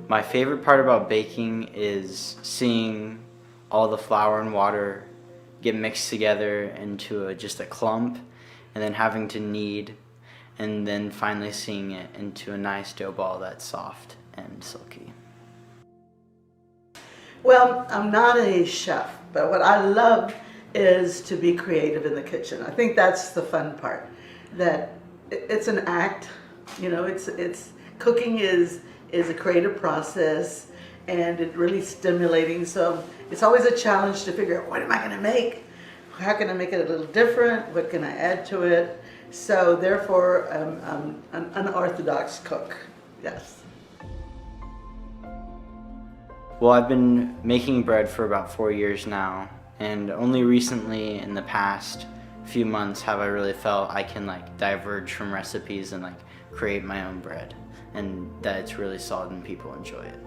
My favorite part about baking is seeing all the flour and water get mixed together into just a clump, and then having to knead, and then finally seeing it into a nice dough ball that's soft and silky. Well, I'm not a chef, but what I love is to be creative in the kitchen. I think that's the fun part. That it's an act, you know. It's cooking is a creative process, and it's really stimulating. So it's always a challenge to figure out, what am I going to make? How can I make it a little different? What can I add to it? So therefore, I'm an unorthodox cook. Yes. Well, I've been making bread for about 4 years now, and only recently in the past few months have I really felt I can diverge from recipes and create my own bread, and that it's really solid and people enjoy it.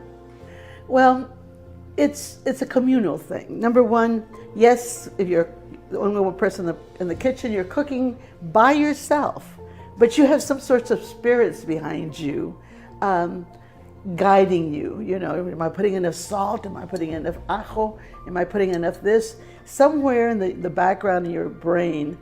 Well, it's a communal thing. Number one, yes, if you're the only one person in the kitchen, you're cooking by yourself, but you have some sorts of spirits behind you, guiding you. You know, am I putting enough salt? Am I putting enough ajo? Am I putting enough this? Somewhere in the background of your brain,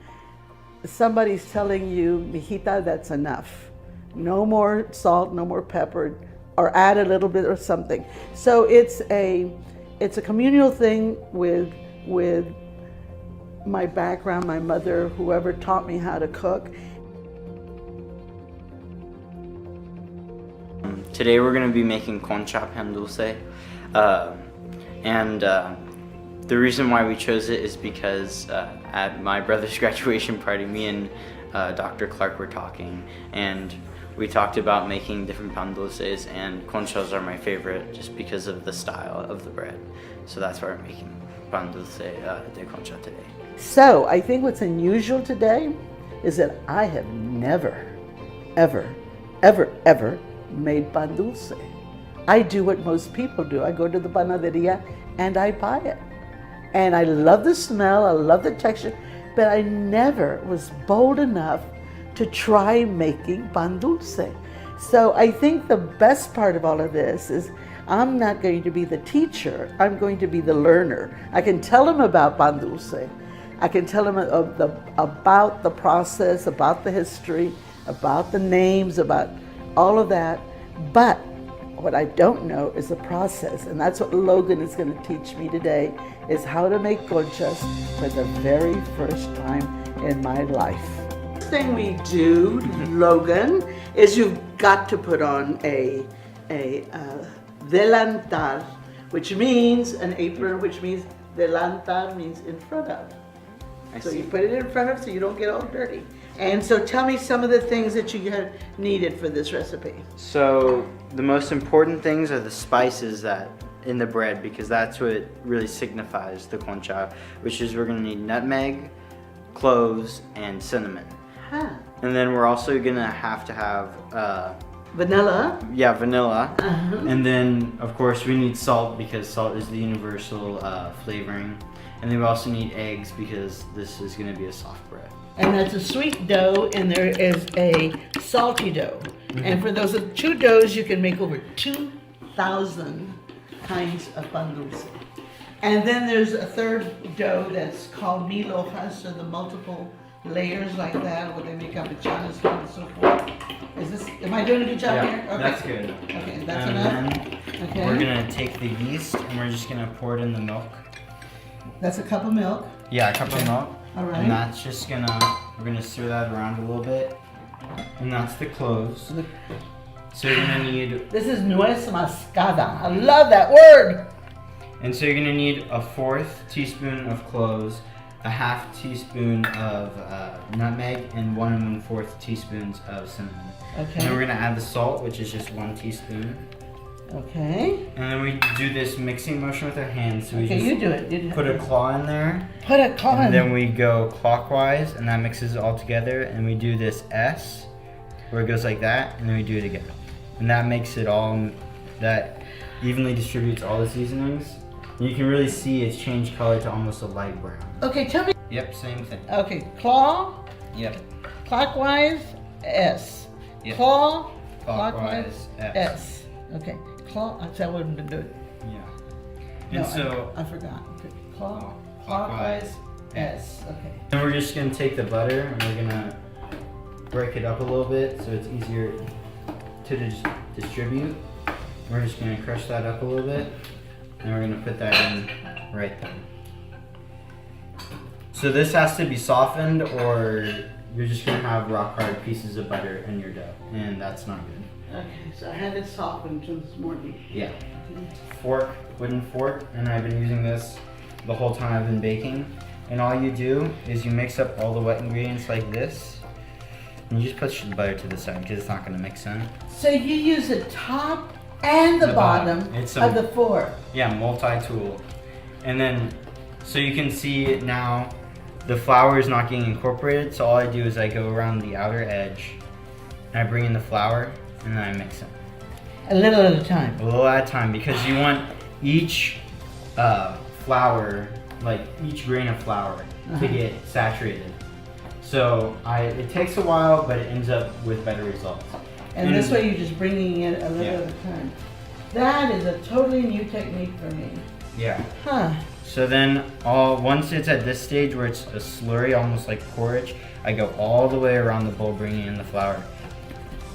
somebody's telling you, mijita, that's enough. No more salt, no more pepper, or add a little bit or something. So it's a communal thing with my background, my mother, whoever taught me how to cook. Today we're going to be making Concha pan dulce, and the reason why we chose it is because at my brother's graduation party, me and Dr. Clark were talking, and we talked about making different pan dulces, and conchas are my favorite just because of the style of the bread. So that's why we're making pan dulce de concha today. So I think what's unusual today is that I have never, ever, ever, ever made pan dulce. I do what most people do. I go to the panaderia and I buy it. And I love the smell, I love the texture, but I never was bold enough to try making pan dulce. So I think the best part of all of this is I'm not going to be the teacher, I'm going to be the learner. I can tell them about pan dulce. I can tell them about the process, about the history, about the names, about all of that. But what I don't know is the process, and that's what Logan is going to teach me today, is how to make conchas for the very first time in my life. First thing we do, Logan, is you've got to put on a delantal, which means an apron, which means delantal means in front of. So you put it in front of so you don't get all dirty. And so tell me some of the things that you had needed for this recipe. So the most important things are the spices that in the bread, because that's what really signifies the concha, which is we're going to need nutmeg, cloves, and cinnamon. Huh. And then we're also going to have Vanilla. Yeah, vanilla. And then of course we need salt, because salt is the universal flavoring. And then we also need eggs, because this is going to be a soft bread. And that's a sweet dough, and there is a salty dough. And for those two doughs, you can make over 2,000 kinds of pan dulce. And then there's a third dough that's called mil hojas, so the multiple layers like that, where they make capuchanas and so forth. Am I doing a good job here? Okay. That's good. Okay, that's enough. Then we're going to take the yeast and we're just going to pour it in the milk. That's a cup of milk. Yeah, a cup of milk. All right. And that's just we're gonna stir that around a little bit. And that's the cloves. So you're gonna need... This is nuez moscada. I love that word. And so you're gonna need a 1/4 teaspoon of cloves, a 1/2 teaspoon of nutmeg, and 1 1/4 teaspoons of cinnamon. Okay. And then we're gonna add the salt, which is just 1 teaspoon. Okay. And then we do this mixing motion with our hands. So we Okay, just you do it. You do put a claw in there. Put a claw in. And then we go clockwise, and that mixes it all together. And we do this S, where it goes like that, and then we do it again. And that makes it all, that evenly distributes all the seasonings. And you can really see it's changed color to almost a light brown. Okay, tell me. Yep, same thing. Okay, claw. Yep. Clockwise, S. Yep. Claw. Clockwise, S. Okay. I wouldn't been doing it. Yeah. And I forgot. Clockwise S. Okay. And we're just gonna take the butter and we're gonna break it up a little bit so it's easier to distribute. We're just gonna crush that up a little bit and we're gonna put that in right there. So this has to be softened or you're just gonna have rock hard pieces of butter in your dough and that's not good. Okay, so I had it softened until this morning. Yeah. Fork, wooden fork, and I've been using this the whole time I've been baking. And all you do is you mix up all the wet ingredients like this and you just push the butter to the side because it's not gonna mix in. So you use the top and the bottom of the fork. Yeah, multi-tool. And then, so you can see now the flour is not getting incorporated, so all I do is I go around the outer edge and I bring in the flour and then I mix it. A little at a time. A little at a time because you want each flour, like each grain of flour to get saturated. So it takes a while, but it ends up with better results. And this way you're just bringing it a little at a time. That is a totally new technique for me. Yeah. Huh. So then once it's at this stage where it's a slurry, almost like porridge, I go all the way around the bowl bringing in the flour.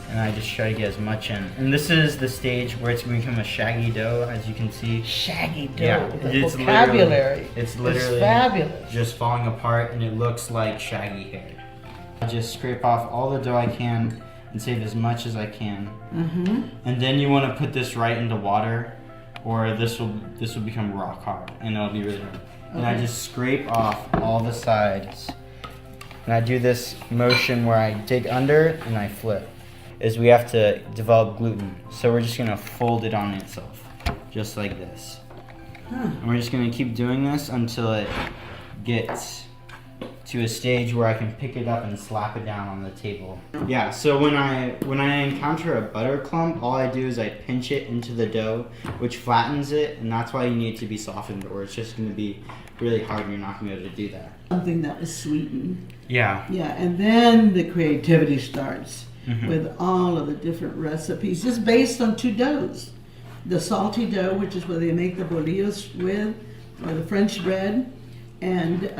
And I just try to get as much in. And this is the stage where it's going to become a shaggy dough, as you can see. Shaggy dough. Yeah, the vocabulary. It's literally fabulous. Just falling apart and it looks like shaggy hair. I just scrape off all the dough I can and save as much as I can. And then you want to put this right into water or this will become rock hard and it'll be really hard. And I just scrape off all the sides. And I do this motion where I dig under and I flip. Is we have to develop gluten. So we're just gonna fold it on itself, just like this. And we're just gonna keep doing this until it gets to a stage where I can pick it up and slap it down on the table. Yeah, so when I encounter a butter clump, all I do is I pinch it into the dough, which flattens it, and that's why you need it to be softened or it's just gonna be really hard and you're not gonna be able to do that. Something that was sweetened. Yeah. Yeah, and then the creativity starts. With all of the different recipes, just based on two doughs. The salty dough, which is where they make the bolillos with, or the French bread, and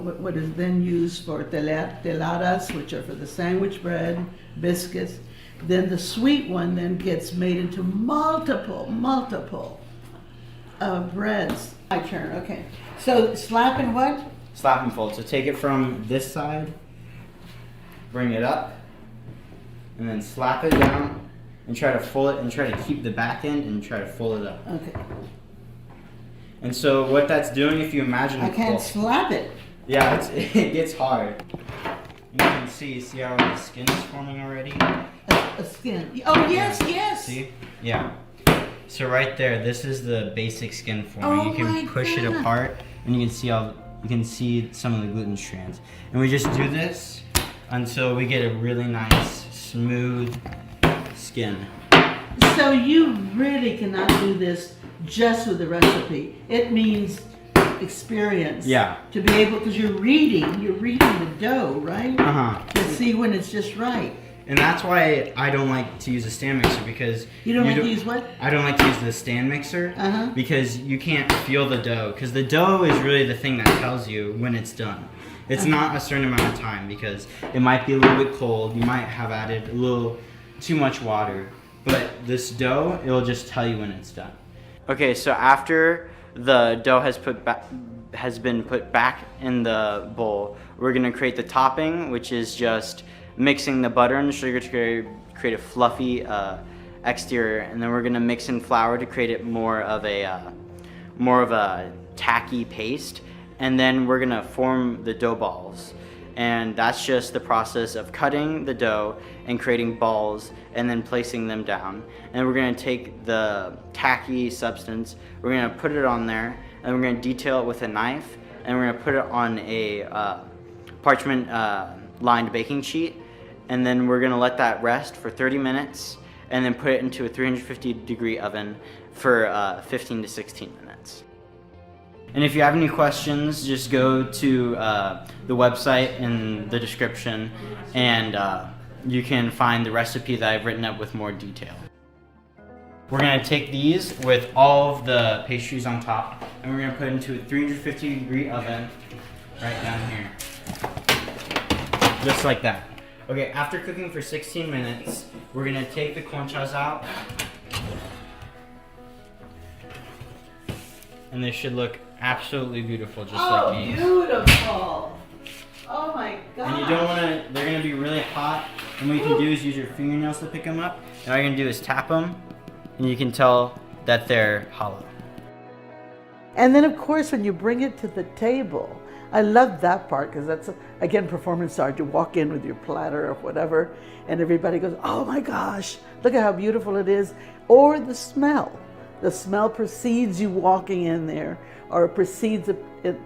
what is then used for teladas, which are for the sandwich bread, biscuits. Then the sweet one then gets made into multiple breads. My turn, okay. So slap and what? Slap and fold. So take it from this side, bring it up, and then slap it down and try to fold it and try to keep the back end and try to fold it up. Okay. And so what that's doing, if you imagine I can't slap it. Yeah, it gets hard. You can see how the skin is forming already? A skin. Oh, yes, yes. See? Yeah. So right there, this is the basic skin forming. Oh, you can push it apart and you can see some of the gluten strands. And we just do this until we get a really nice smooth skin. So you really cannot do this just with the recipe. It means experience. Yeah. To be able, because you're reading the dough, right? To see when it's just right. And that's why I don't like to use a stand mixer because you don't like to use what? I don't like to use the stand mixer because you can't feel the dough because the dough is really the thing that tells you when it's done. It's not a certain amount of time because it might be a little bit cold. You might have added a little too much water. But this dough, it'll just tell you when it's done. Okay, so after the dough has been put back in the bowl, we're gonna create the topping, which is just mixing the butter and the sugar to create a fluffy exterior, and then we're gonna mix in flour to create it more of a tacky paste. And then we're gonna form the dough balls. And that's just the process of cutting the dough and creating balls and then placing them down. And we're gonna take the tacky substance, we're gonna put it on there, and we're gonna detail it with a knife, and we're gonna put it on a parchment lined baking sheet. And then we're gonna let that rest for 30 minutes and then put it into a 350-degree oven for 15 to 16 minutes. And if you have any questions, just go to the website in the description and you can find the recipe that I've written up with more detail. We're gonna take these with all of the pastries on top, and we're gonna put it into a 350-degree oven right down here. Just like that. Okay, after cooking for 16 minutes, we're gonna take the conchas out. And they should look absolutely beautiful, just like these. Beautiful! Oh my God! And you don't wanna, they're gonna be really hot, and what you can do is use your fingernails to pick them up, and all you're gonna do is tap them, and you can tell that they're hollow. And then, of course, when you bring it to the table, I love that part because that's, again, performance art. You walk in with your platter or whatever, and everybody goes, oh my gosh, look at how beautiful it is. Or the smell. The smell precedes you walking in there, or it precedes, it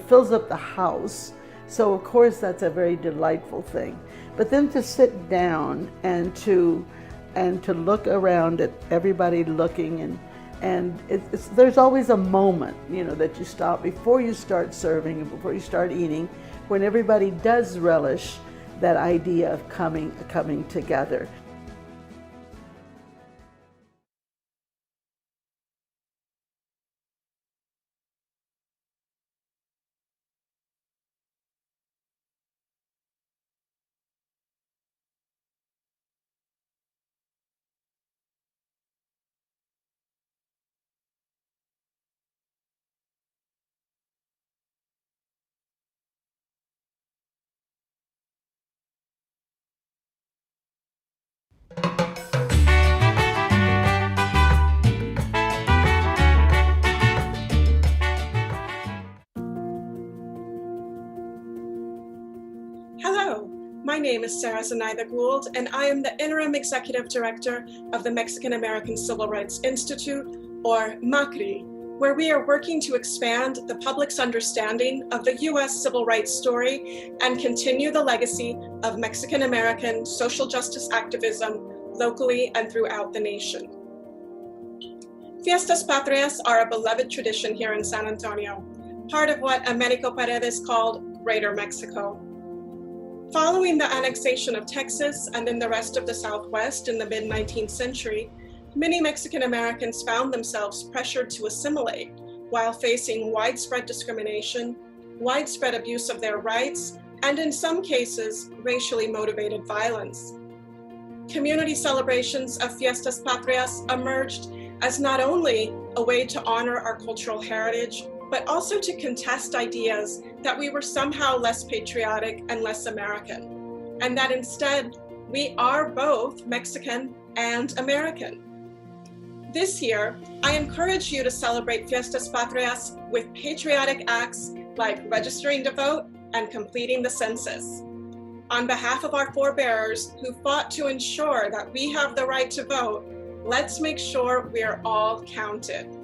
fills up the house. So, of course, that's a very delightful thing. But then to sit down and to look around at everybody looking, and there's always a moment, that you stop before you start serving and before you start eating, when everybody does relish that idea of coming together. Hello, my name is Sarah Zenaida Gould, and I am the Interim Executive Director of the Mexican American Civil Rights Institute, or MACRI, where we are working to expand the public's understanding of the U.S. civil rights story and continue the legacy of Mexican American social justice activism locally and throughout the nation. Fiestas Patrias are a beloved tradition here in San Antonio, part of what Américo Paredes called Greater Mexico. Following the annexation of Texas and then the rest of the Southwest in the mid-19th century, many Mexican Americans found themselves pressured to assimilate while facing widespread discrimination, widespread abuse of their rights, and in some cases, racially motivated violence. Community celebrations of Fiestas Patrias emerged as not only a way to honor our cultural heritage, but also to contest ideas that we were somehow less patriotic and less American, and that instead we are both Mexican and American. This year, I encourage you to celebrate Fiestas Patrias with patriotic acts like registering to vote and completing the census. On behalf of our forebears who fought to ensure that we have the right to vote, let's make sure we are all counted.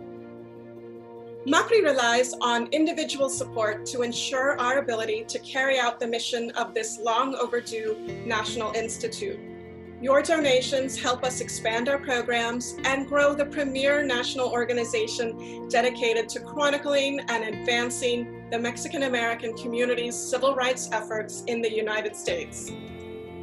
MACRI relies on individual support to ensure our ability to carry out the mission of this long overdue National Institute. Your donations help us expand our programs and grow the premier national organization dedicated to chronicling and advancing the Mexican American community's civil rights efforts in the United States.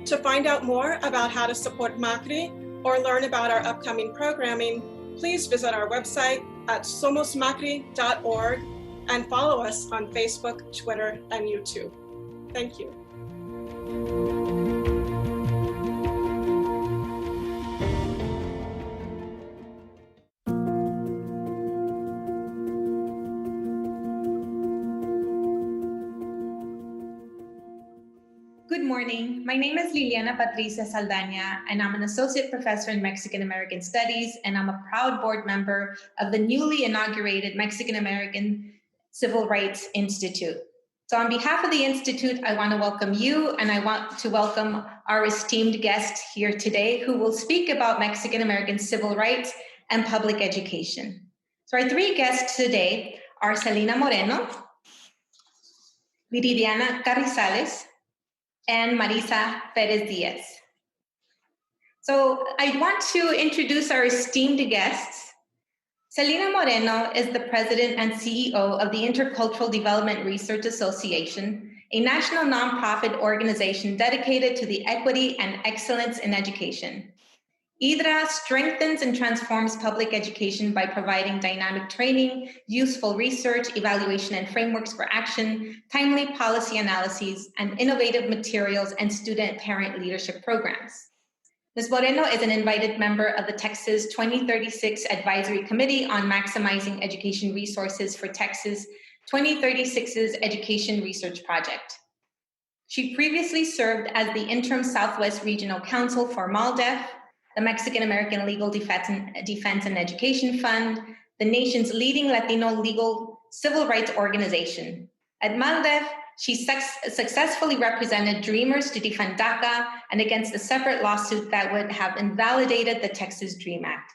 To find out more about how to support MACRI or learn about our upcoming programming, please visit our website at somosmacri.org and follow us on Facebook, Twitter, and YouTube. Thank you. Good morning. My name is Liliana Patricia Saldaña, and I'm an associate professor in Mexican American Studies, and I'm a proud board member of the newly inaugurated Mexican American Civil Rights Institute. So on behalf of the Institute, I want to welcome you, and I want to welcome our esteemed guest here today who will speak about Mexican American civil rights and public education. So our three guests today are Celina Moreno, Viridiana Carrizales, and Marisa Perez Diaz. So I want to introduce our esteemed guests. Celina Moreno is the president and CEO of the Intercultural Development Research Association, a national nonprofit organization dedicated to the equity and excellence in education. IDRA strengthens and transforms public education by providing dynamic training, useful research, evaluation and frameworks for action, timely policy analyses, and innovative materials and student-parent leadership programs. Ms. Moreno is an invited member of the Texas 2036 Advisory Committee on Maximizing Education Resources for Texas 2036's Education Research Project. She previously served as the interim Southwest Regional Counsel for MALDEF, the Mexican American Legal Defense and Education Fund, the nation's leading Latino legal civil rights organization. At MALDEF, she successfully represented Dreamers to defend DACA and against a separate lawsuit that would have invalidated the Texas DREAM Act.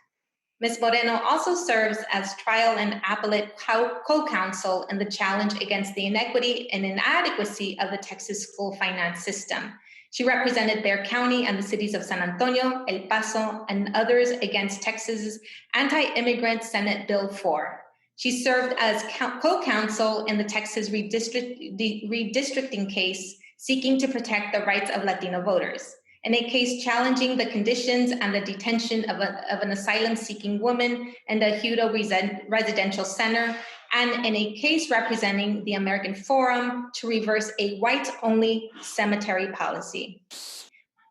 Ms. Moreno also serves as trial and appellate co-counsel in the challenge against the inequity and inadequacy of the Texas school finance system. She represented Bexar County and the cities of San Antonio, El Paso, and others against Texas's anti-immigrant Senate Bill 4. She served as co-counsel in the Texas redistricting case, seeking to protect the rights of Latino voters, in a case challenging the conditions and the detention of an asylum-seeking woman in the Hutto Residential Center, and in a case representing the American Forum to reverse a white-only cemetery policy.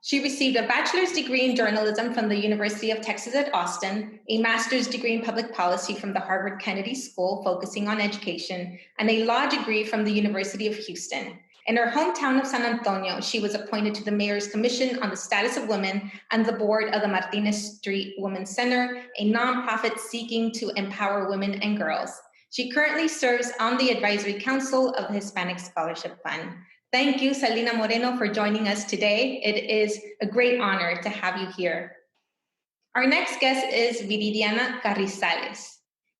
She received a bachelor's degree in journalism from the University of Texas at Austin, a master's degree in public policy from the Harvard Kennedy School focusing on education, and a law degree from the University of Houston. In her hometown of San Antonio, she was appointed to the Mayor's Commission on the Status of Women and the board of the Martinez Street Women's Center, a nonprofit seeking to empower women and girls. She currently serves on the Advisory Council of the Hispanic Scholarship Fund. Thank you, Salina Moreno, for joining us today. It is a great honor to have you here. Our next guest is Viridiana Carrizales.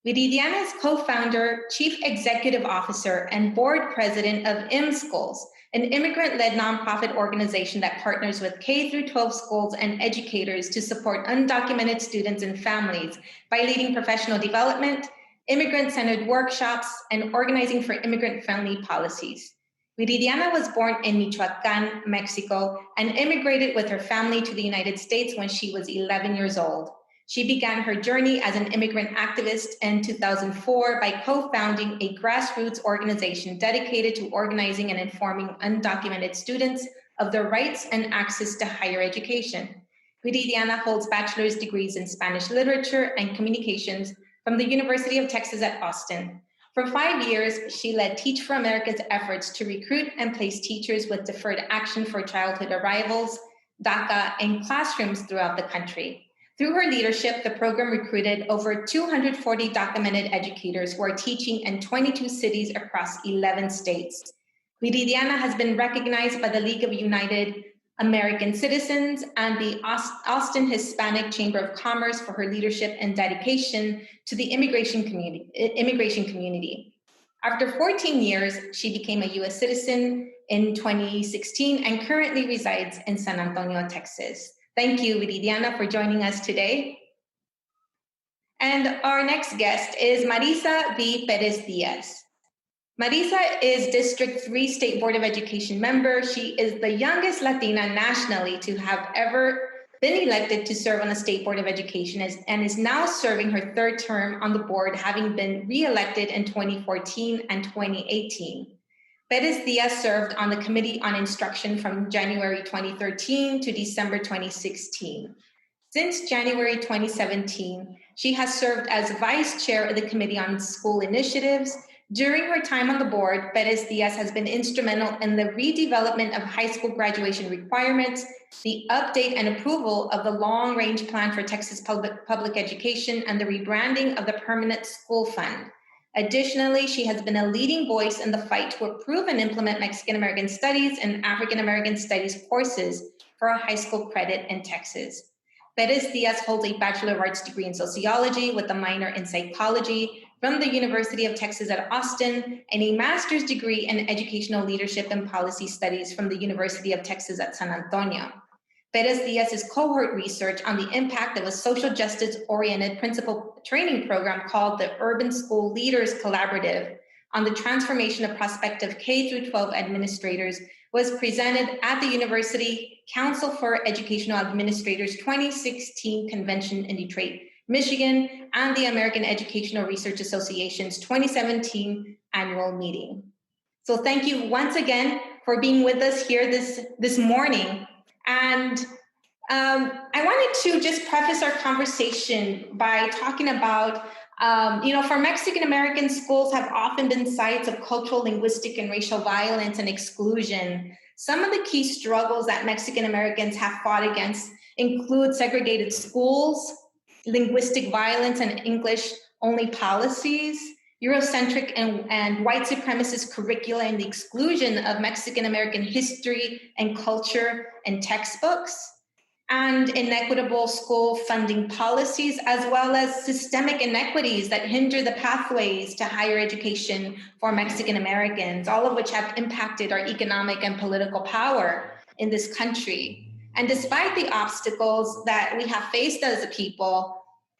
Viridiana is co-founder, chief executive officer, and board president of IMSchools, an immigrant-led nonprofit organization that partners with K-12 schools and educators to support undocumented students and families by leading professional development, immigrant-centered workshops, and organizing for immigrant-friendly policies. Viridiana was born in Michoacán, Mexico, and immigrated with her family to the United States when she was 11 years old. She began her journey as an immigrant activist in 2004 by co-founding a grassroots organization dedicated to organizing and informing undocumented students of their rights and access to higher education. Viridiana holds bachelor's degrees in Spanish literature and communications from the University of Texas at Austin. For 5 years, she led Teach for America's efforts to recruit and place teachers with deferred action for childhood arrivals, DACA, in classrooms throughout the country. Through her leadership, the program recruited over 240 documented educators who are teaching in 22 cities across 11 states. Viridiana has been recognized by the League of United American Citizens and the Austin Hispanic Chamber of Commerce for her leadership and dedication to the immigration community. After 14 years, she became a U.S. citizen in 2016 and currently resides in San Antonio, Texas. Thank you, Viridiana, for joining us today. And our next guest is Marisa V. Perez-Diaz. Marisa is District 3 State Board of Education member. She is the youngest Latina nationally to have ever been elected to serve on the State Board of Education and is now serving her third term on the board, having been re-elected in 2014 and 2018. Perez-Diaz served on the Committee on Instruction from January 2013 to December 2016. Since January 2017, she has served as vice chair of the Committee on School Initiatives. During her time on the board, Perez-Diaz has been instrumental in the redevelopment of high school graduation requirements, the update and approval of the long-range plan for Texas public education, and the rebranding of the Permanent School Fund. Additionally, she has been a leading voice in the fight to approve and implement Mexican American Studies and African American Studies courses for a high school credit in Texas. Perez-Diaz holds a Bachelor of Arts degree in Sociology with a minor in Psychology from the University of Texas at Austin and a master's degree in Educational Leadership and Policy Studies from the University of Texas at San Antonio. Perez-Diaz's cohort research on the impact of a social justice-oriented principal training program called the Urban School Leaders Collaborative on the transformation of prospective K-12 administrators was presented at the University Council for Educational Administrators 2016 convention in Detroit, Michigan, and the American Educational Research Association's 2017 annual meeting. So thank you once again for being with us here this morning. And I wanted to just preface our conversation by talking about, for Mexican American schools have often been sites of cultural, linguistic, and racial violence and exclusion. Some of the key struggles that Mexican Americans have fought against include segregated schools, linguistic violence and English-only policies, Eurocentric and white supremacist curricula, and the exclusion of Mexican American history and culture and textbooks, and inequitable school funding policies, as well as systemic inequities that hinder the pathways to higher education for Mexican Americans, all of which have impacted our economic and political power in this country. And despite the obstacles that we have faced as a people,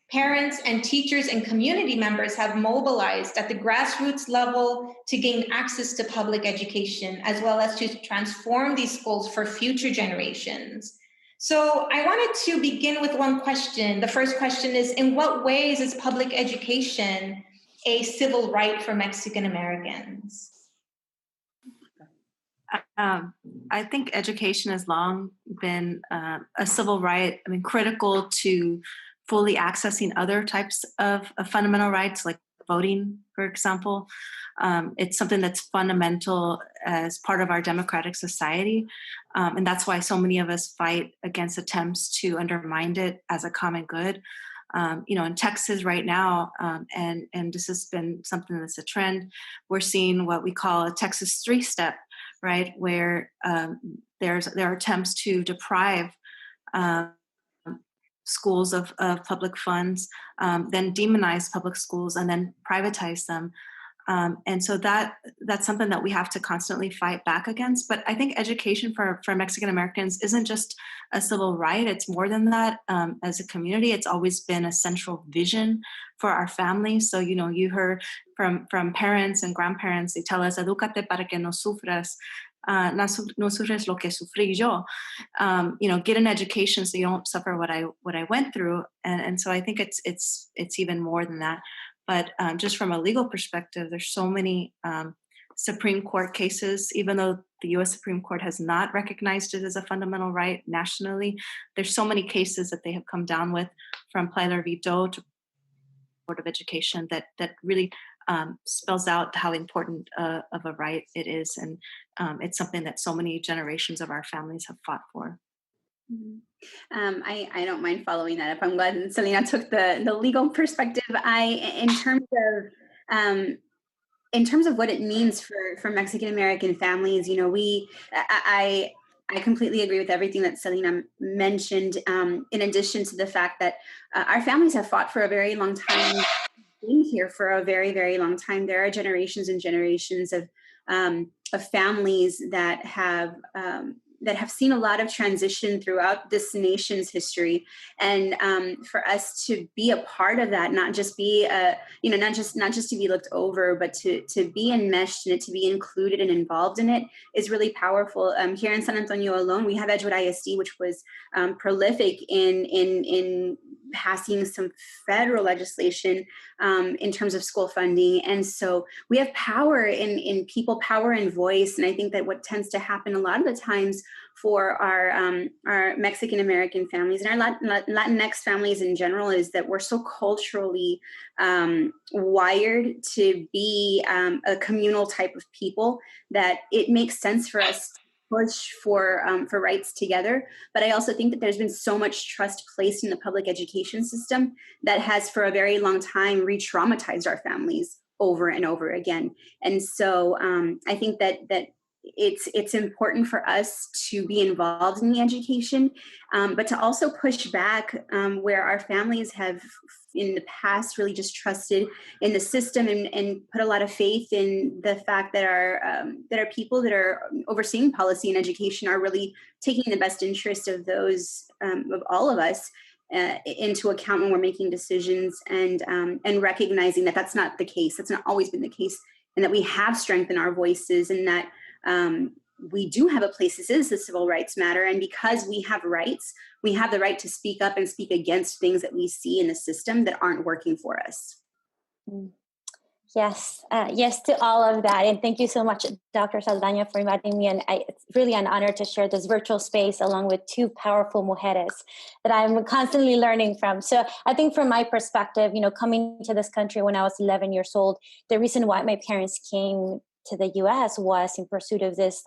parents and teachers and community members have mobilized at the grassroots level to gain access to public education, as well as to transform these schools for future generations. So I wanted to begin with one question. The first question is, in what ways is public education a civil right for Mexican Americans? I think education has long been a civil right, critical to fully accessing other types of fundamental rights, like voting, for example. It's something that's fundamental as part of our democratic society. And that's why so many of us fight against attempts to undermine it as a common good. In Texas right now, and this has been something that's a trend, we're seeing what we call a Texas three-step, right, where there are attempts to deprive schools of public funds, then demonize public schools, and then privatize them. And so that's something that we have to constantly fight back against. But I think education for Mexican Americans isn't just a civil right. It's more than that. As a community, it's always been a central vision for our families. So, you heard from parents and grandparents, they tell us, "Edúcate para que no sufras. No sufres lo que sufrí yo." Get an education so you don't suffer what I went through. And so I think it's even more than that. But just from a legal perspective, there's so many Supreme Court cases, even though the U.S. Supreme Court has not recognized it as a fundamental right nationally, there's so many cases that they have come down with, from Plyler v. Doe to Board of Education, that really spells out how important of a right it is. And it's something that so many generations of our families have fought for. I don't mind following that up. I'm glad Selena took the legal perspective. In terms of what it means for Mexican American families, I completely agree with everything that Selena mentioned. In addition to the fact that our families have fought for a very long time, been here for a very, very long time. There are generations and generations of families that have seen a lot of transition throughout this nation's history, and for us to be a part of that, not just be not just to be looked over, but to be enmeshed in it, to be included and involved in it, is really powerful. Here in San Antonio alone, we have Edgewood ISD, which was prolific in passing some federal legislation in terms of school funding. And so we have power in people, power and voice. And I think that what tends to happen a lot of the times for our Mexican American families and our Latinx families in general is that we're so culturally wired to be a communal type of people that it makes sense for us to push for rights together. But I also think that there's been so much trust placed in the public education system that has for a very long time re-traumatized our families over and over again. And so I think that it's important for us to be involved in the education, but to also push back where our families have in the past really just trusted in the system and put a lot of faith in the fact that our people that are overseeing policy and education are really taking the best interest of those of all of us into account when we're making decisions, and recognizing that that's not the case. That's not always been the case, and that we have strength in our voices, and that we do have a place. This is the civil rights matter. And because we have rights, we have the right to speak up and speak against things that we see in the system that aren't working for us. Yes, yes to all of that. And thank you so much, Dr. Saldaña, for inviting me. And it's really an honor to share this virtual space along with two powerful mujeres that I'm constantly learning from. So I think from my perspective, coming to this country when I was 11 years old, the reason why my parents came to the US was in pursuit of this,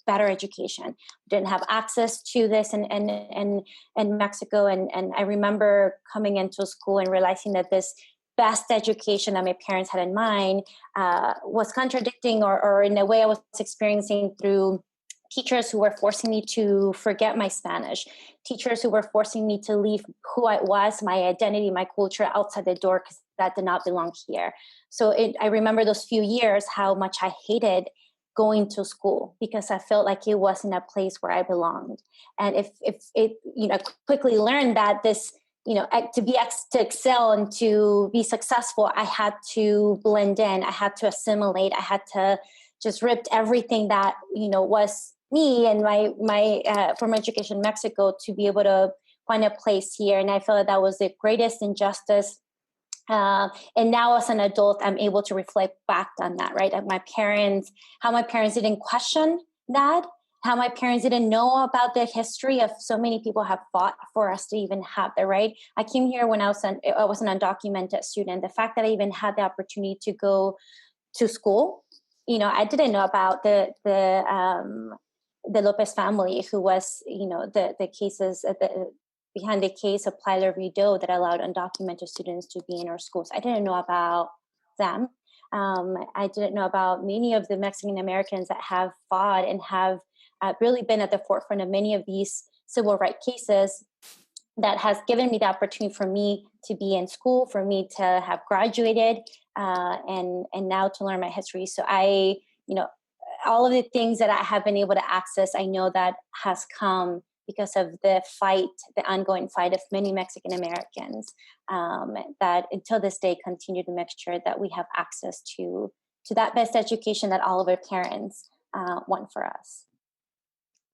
better education. Didn't have access to this in Mexico. And I remember coming into school and realizing that this best education that my parents had in mind was contradicting or in a way I was experiencing through teachers who were forcing me to forget my Spanish, teachers who were forcing me to leave who I was, my identity, my culture outside the door because that did not belong here. So I remember those few years, how much I hated going to school because I felt like it wasn't a place where I belonged. And if it, I quickly learned that this, to excel and to be successful, I had to blend in. I had to assimilate. I had to just rip everything that, was me and my former education in Mexico to be able to find a place here. And I felt that was the greatest injustice. And now as an adult, I'm able to reflect back on that, right? How my parents didn't question that, how my parents didn't know about the history of so many people have fought for us to even have the right. I came here when I was an undocumented student. The fact that I even had the opportunity to go to school, I didn't know about the Lopez family, who was, the cases behind the case of Pilar Rideau that allowed undocumented students to be in our schools. I didn't know about them. I didn't know about many of the Mexican Americans that have fought and have really been at the forefront of many of these civil rights cases that has given me the opportunity for me to be in school, for me to have graduated, and now to learn my history. So all of the things that I have been able to access, I know that has come because of the ongoing fight of many Mexican Americans that until this day continue to make sure that we have access to that best education that all of our parents want for us.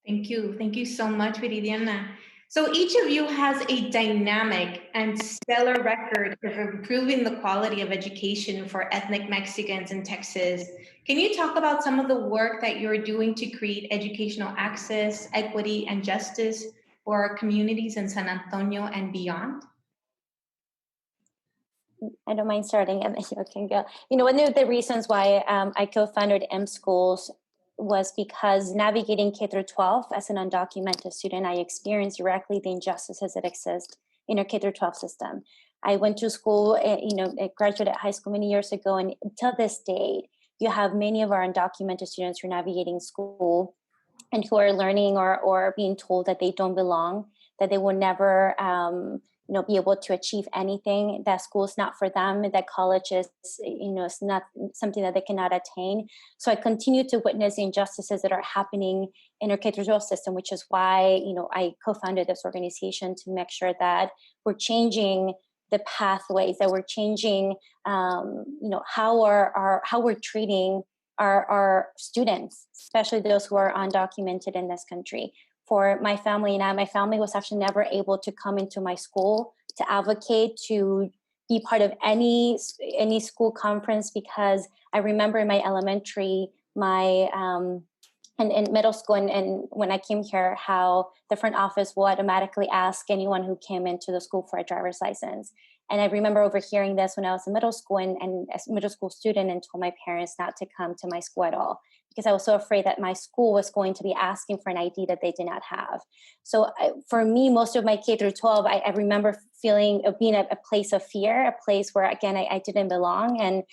Thank you. Thank you so much, Viridiana. So each of you has a dynamic and stellar record of improving the quality of education for ethnic Mexicans in Texas. Can you talk about some of the work that you're doing to create educational access, equity, and justice for our communities in San Antonio and beyond? I don't mind starting, and you can go. One of the reasons why I co-founded M Schools was because navigating K through 12 as an undocumented student, I experienced directly the injustices that exist in our K through 12 system. I went to school, I graduated high school many years ago, and until this day, you have many of our undocumented students who are navigating school and who are learning or being told that they don't belong, that they will never be able to achieve anything, that school is not for them, that college is, it's not something that they cannot attain. So I continue to witness the injustices that are happening in our K-12 system, which is why, I co-founded this organization to make sure that we're changing the pathways, that we're changing, how we're treating our students, especially those who are undocumented in this country. For my family and I, my family was actually never able to come into my school to advocate, to be part of any school conference, because I remember in my elementary, in middle school and when I came here, how the front office will automatically ask anyone who came into the school for a driver's license. And I remember overhearing this when I was in middle school and as a middle school student, and told my parents not to come to my school at all, because I was so afraid that my school was going to be asking for an ID that they did not have. So for me, most of my K through 12, I remember being a place of fear, a place where, again, I didn't belong. And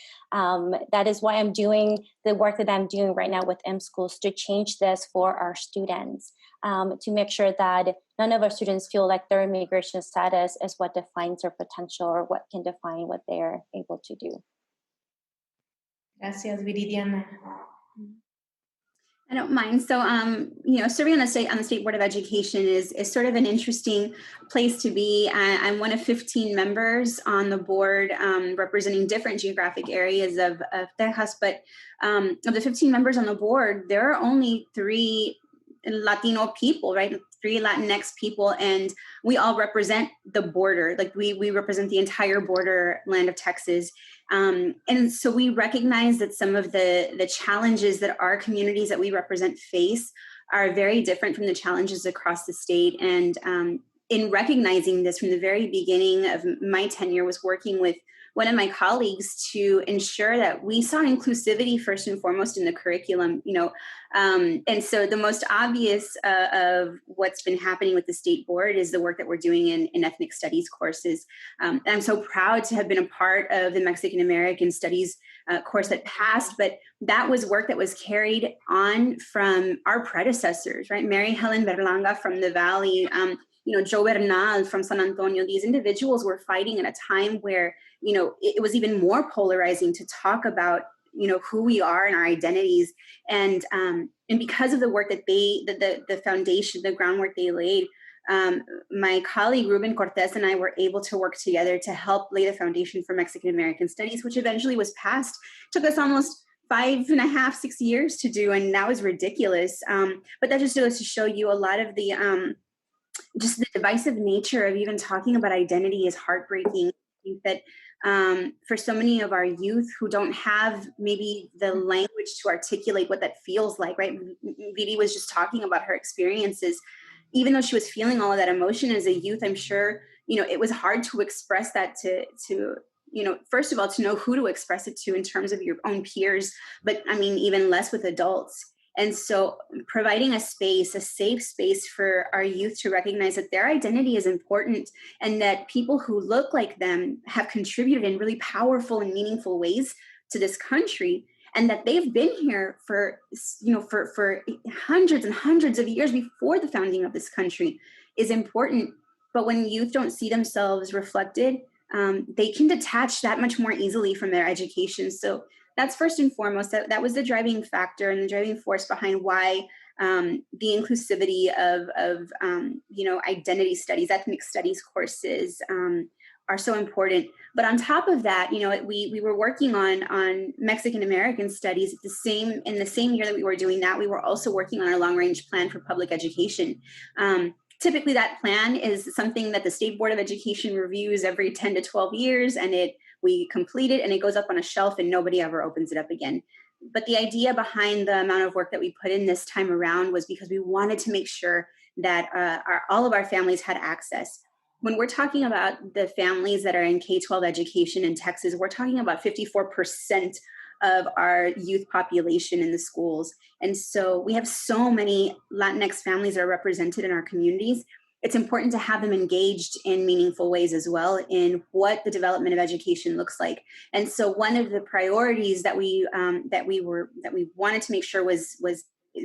that is why I'm doing the work that I'm doing right now with M Schools, to change this for our students, to make sure that none of our students feel like their immigration status is what defines their potential or what can define what they're able to do. Gracias, Viridiana. I don't mind. So, serving on the state board of education is sort of an interesting place to be. I'm one of 15 members on the board, representing different geographic areas of Texas. But of the 15 members on the board, there are only 3 Latino people, right? 3 Latinx people, and we all represent the border. Like we represent the entire border land of Texas. And so we recognize that some of the challenges that our communities that we represent face are very different from the challenges across the state. And in recognizing this from the very beginning of my tenure was working with one of my colleagues to ensure that we saw inclusivity first and foremost in the curriculum, and so the most obvious of what's been happening with the state board is the work that we're doing in ethnic studies courses. I'm so proud to have been a part of the Mexican American Studies course that passed, but that was work that was carried on from our predecessors, right? Mary Helen Berlanga from the Valley, Joe Bernal from San Antonio. These individuals were fighting at a time where, it was even more polarizing to talk about, who we are and our identities. And because of the work that the foundation, the groundwork they laid, my colleague Ruben Cortez and I were able to work together to help lay the foundation for Mexican American Studies, which eventually was passed. Took us almost 5.5, 6 years to do, and that was ridiculous. But that just goes to show you a lot of the just the divisive nature of even talking about identity is heartbreaking. I think that for so many of our youth who don't have maybe the language to articulate what that feels like, right? Vidi was just talking about her experiences. Even though she was feeling all of that emotion as a youth, I'm sure, it was hard to express that to first of all, to know who to express it to in terms of your own peers, but I mean, even less with adults. And so providing a safe space for our youth to recognize that their identity is important and that people who look like them have contributed in really powerful and meaningful ways to this country, and that they've been here for hundreds and hundreds of years before the founding of this country is important. But when youth don't see themselves reflected, they can detach that much more easily from their education. So that's first and foremost, that was the driving factor and the driving force behind why the inclusivity of identity studies, ethnic studies courses are so important. But on top of that, we were working on Mexican American studies in the same year that we were doing that. We were also working on our long range plan for public education. Typically, that plan is something that the State Board of Education reviews every 10 to 12 years, and we complete it and it goes up on a shelf and nobody ever opens it up again. But the idea behind the amount of work that we put in this time around was because we wanted to make sure that all of our families had access. When we're talking about the families that are in K-12 education in Texas, we're talking about 54% of our youth population in the schools. And so we have so many Latinx families that are represented in our communities. It's important to have them engaged in meaningful ways as well in what the development of education looks like. And so one of the priorities that we wanted to make sure was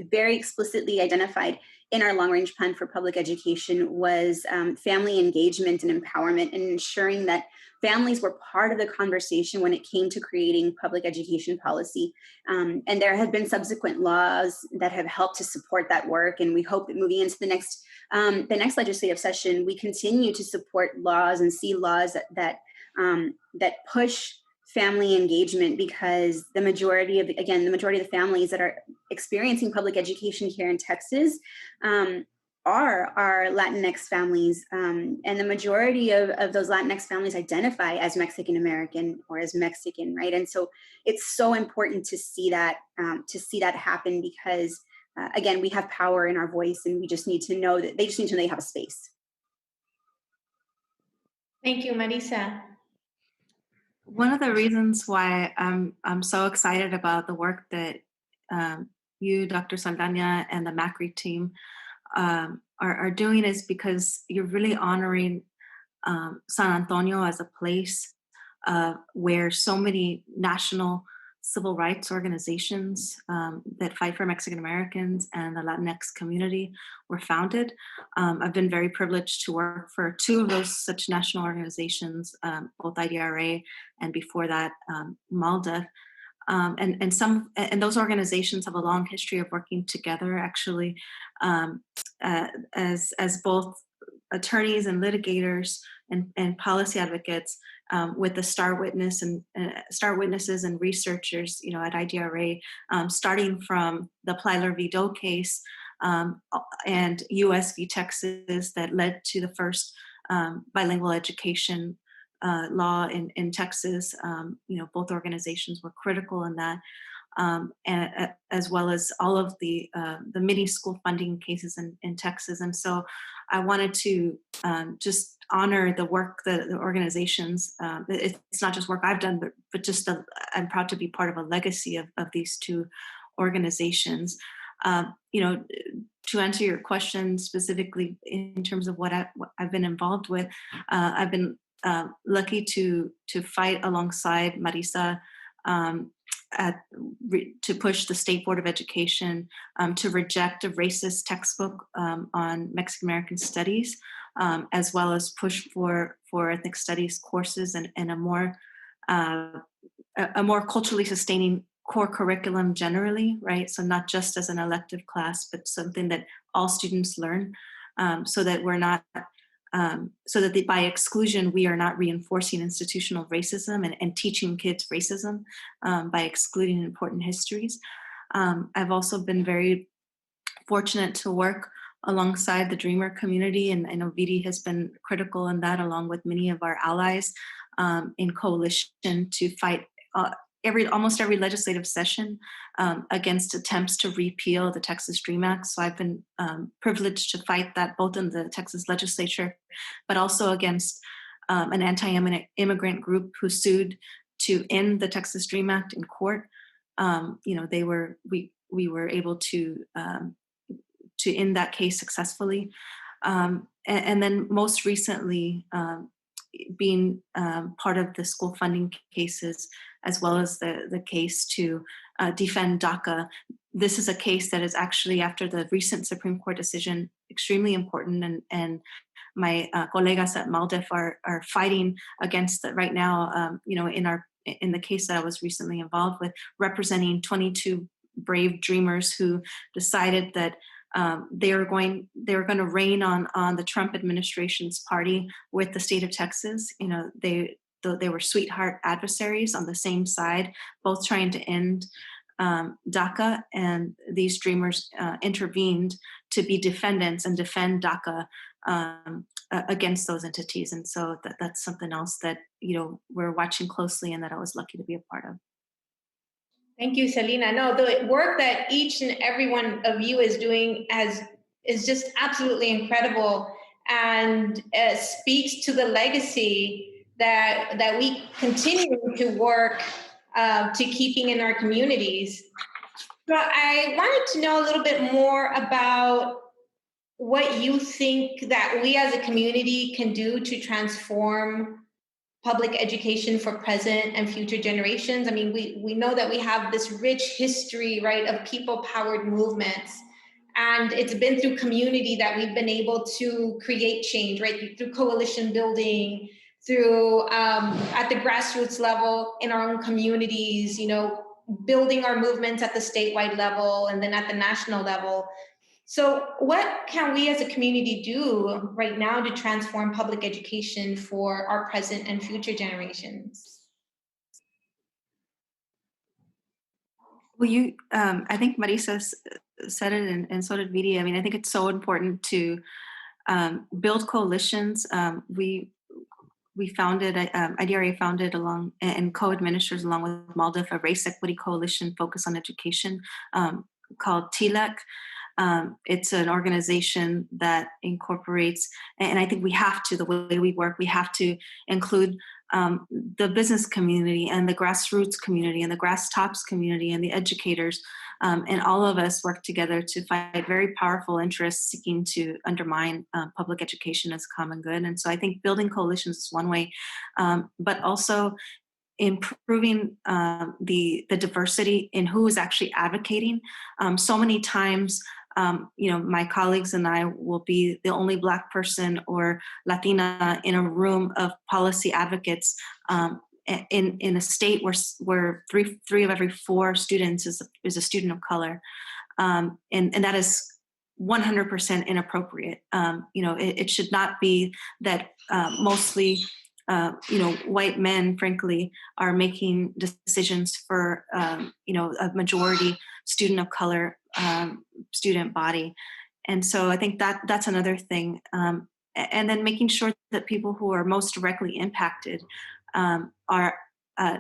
very explicitly identified in our long-range plan for public education was family engagement and empowerment, and ensuring that families were part of the conversation when it came to creating public education policy. And there have been subsequent laws that have helped to support that work. And we hope that moving into the next legislative session, we continue to support laws and see laws that push family engagement, because the majority of the families that are experiencing public education here in Texas are Latinx families, and the majority of those Latinx families identify as Mexican American or as Mexican, right? And so it's so important to see that happen, because again, we have power in our voice, and we just need to know that they have a space. Thank you, Marisa. One of the reasons why I'm so excited about the work that you, Dr. Saldana, and the Macri team are doing is because you're really honoring San Antonio as a place where so many national civil rights organizations that fight for Mexican Americans and the Latinx community were founded. I've been very privileged to work for two of those such national organizations, both IDRA and before that, MALDA. And those organizations have a long history of working together, actually, as both attorneys and litigators and policy advocates, with the star witnesses and researchers, at IDRA, starting from the Plyler v. Doe case, and US v. Texas, that led to the first bilingual education law in Texas. Both organizations were critical in that, and as well as all of the mini school funding cases in Texas. And so I wanted to just honor the work that the organizations, it's not just work I've done, but just I'm proud to be part of a legacy of these two organizations. To answer your question specifically in terms of what I've been involved with, I've been lucky to fight alongside Marisa to push the State Board of Education to reject a racist textbook on Mexican American studies, as well as push for ethnic studies courses and a more culturally sustaining core curriculum generally, right? So not just as an elective class, but something that all students learn, so that we're not, so that by exclusion, we are not reinforcing institutional racism and teaching kids racism by excluding important histories. I've also been very fortunate to work alongside the Dreamer community, and I know Vidi has been critical in that, along with many of our allies in coalition to fight almost every legislative session against attempts to repeal the Texas DREAM Act. So I've been privileged to fight that both in the Texas legislature, but also against an anti-immigrant group who sued to end the Texas DREAM Act in court. We were able to end that case successfully. And then most recently, being part of the school funding cases, as well as the case to defend DACA. This is a case that is actually, after the recent Supreme Court decision, extremely important, and my colegas at MALDEF are fighting against it right now, in the case that I was recently involved with, representing 22 brave dreamers who decided that they were going to rain on the Trump administration's party with the state of Texas. They were sweetheart adversaries on the same side, both trying to end DACA, and these dreamers intervened to be defendants and defend DACA against those entities. And so that's something else that we're watching closely, and that I was lucky to be a part of. Thank you, Selena. No, the work that each and every one of you is doing is just absolutely incredible, and speaks to the legacy that we continue to work to keeping in our communities. But I wanted to know a little bit more about what you think that we as a community can do to transform public education for present and future generations. I mean, we know that we have this rich history, right, of people-powered movements. And it's been through community that we've been able to create change, right, through coalition building, through at the grassroots level in our own communities, building our movements at the statewide level and then at the national level. So what can we as a community do right now to transform public education for our present and future generations? Well, I think Marisa said it, and so did Vidi. I mean, I think it's so important to build coalitions. We founded, IDRA founded and co-administers along with MALDEF a race equity coalition focused on education called TLEC. It's an organization that incorporates, and I think we have to, the way we work, we have to include the business community and the grassroots community and the grass tops community and the educators, and all of us work together to fight very powerful interests seeking to undermine public education as a common good. And so I think building coalitions is one way, but also improving the diversity in who is actually advocating. So many times, my colleagues and I will be the only Black person or Latina in a room of policy advocates, in a state where three of every 4 students is a student of color, and that is 100% inappropriate. It should not be that mostly white men, frankly, are making decisions for a majority student of color student body. And so I think that's another thing. And then making sure that people who are most directly impacted are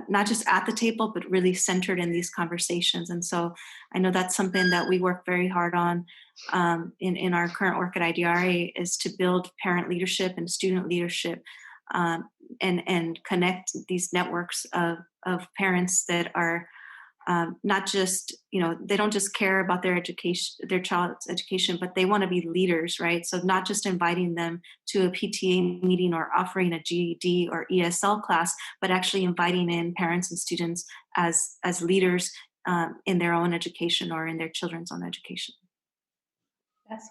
not just at the table, but really centered in these conversations. And so I know that's something that we work very hard on in our current work at IDRA, is to build parent leadership and student leadership, and connect these networks of parents that are not just, they don't just care about their child's education, but they want to be leaders, right? So not just inviting them to a PTA meeting or offering a GED or ESL class, but actually inviting in parents and students as leaders in their own education or in their children's own education.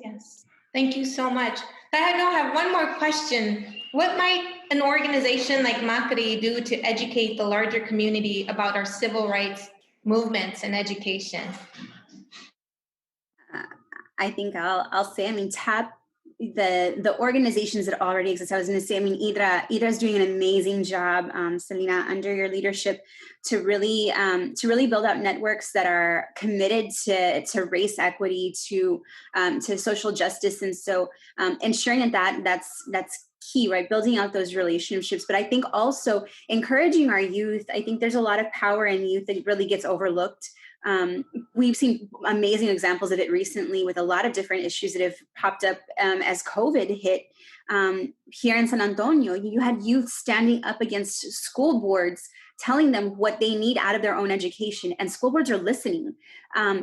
Yes. Thank you so much. I now have one more question. What might an organization like Macri do to educate the larger community about our civil rights movements and education? I think I'll say, tap the organizations that already exist. I was going to say, IDRA is doing an amazing job, Selena, under your leadership, to really build out networks that are committed to race equity, to social justice, and so ensuring that's key, right? Building out those relationships. But I think also encouraging our youth. I think there's a lot of power in youth that really gets overlooked. We've seen amazing examples of it recently with a lot of different issues that have popped up as COVID hit. Here in San Antonio, you had youth standing up against school boards, telling them what they need out of their own education, and school boards are listening.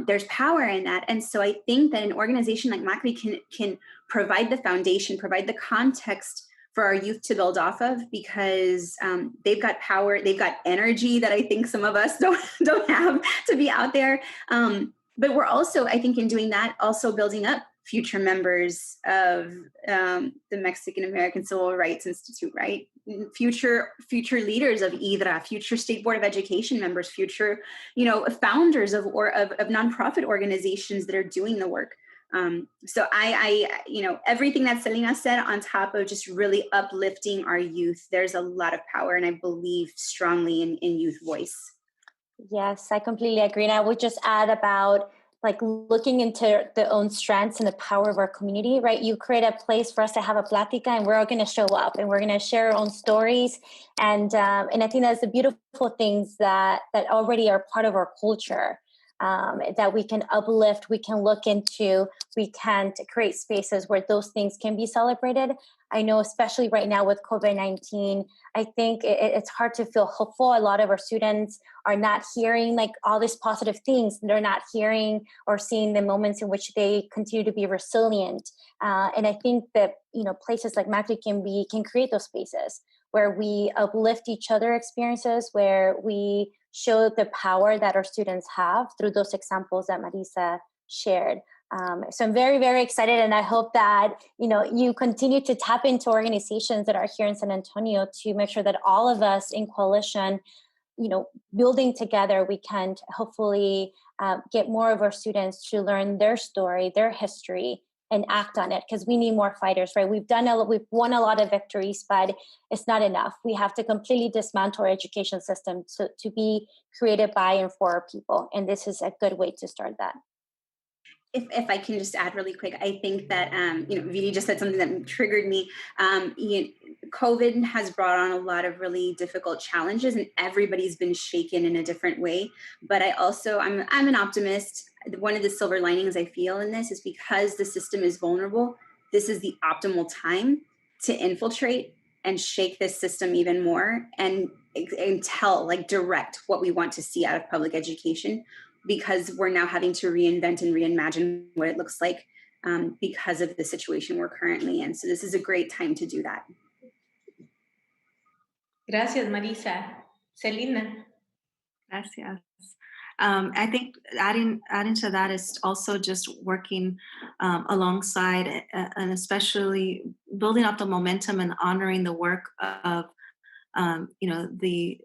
There's power in that. And so I think that an organization like Macri can provide the foundation, provide the context for our youth to build off of, because they've got power, they've got energy that I think some of us don't have to be out there. But we're also, I think in doing that, also building up future members of the Mexican American Civil Rights Institute, right? Future leaders of IDRA, future State Board of Education members, future, founders of nonprofit organizations that are doing the work. So I everything that Selena said, on top of just really uplifting our youth, there's a lot of power, and I believe strongly in youth voice. Yes, I completely agree. And I would just add about looking into their own strengths and the power of our community, right? You create a place for us to have a plática, and we're all going to show up and we're going to share our own stories. And I think that's the beautiful things that already are part of our culture. That we can uplift, we can look into, we can create spaces where those things can be celebrated. I know, especially right now with COVID-19, I think it's hard to feel hopeful. A lot of our students are not hearing all these positive things. They're not hearing or seeing the moments in which they continue to be resilient. And I think that, places like Macri can create those spaces where we uplift each other experiences, where we show the power that our students have through those examples that Marisa shared. So I'm very, very excited, and I hope that you continue to tap into organizations that are here in San Antonio to make sure that all of us in coalition, building together, we can hopefully get more of our students to learn their story, their history, and act on it, because we need more fighters, right? We've won a lot of victories, but it's not enough. We have to completely dismantle our education system to be created by and for our people. And this is a good way to start that. If I can just add really quick, I think that, Vidi just said something that triggered me. COVID has brought on a lot of really difficult challenges, and everybody's been shaken in a different way. But I'm an optimist. One of the silver linings I feel in this is because the system is vulnerable, this is the optimal time to infiltrate and shake this system even more and direct what we want to see out of public education, because we're now having to reinvent and reimagine what it looks like because of the situation we're currently in. So this is a great time to do that. Gracias, Marisa. Selena. Gracias. I think adding to that is also just working alongside and especially building up the momentum and honoring the work of the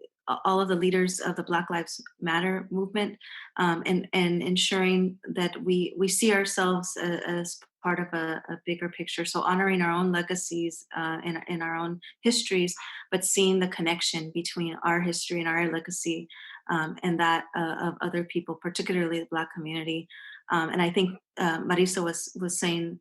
all of the leaders of the Black Lives Matter movement, and ensuring that we see ourselves as part of a bigger picture. So honoring our own legacies in our own histories, but seeing the connection between our history and our legacy and that of other people, particularly the Black community. And I think Marisa was saying,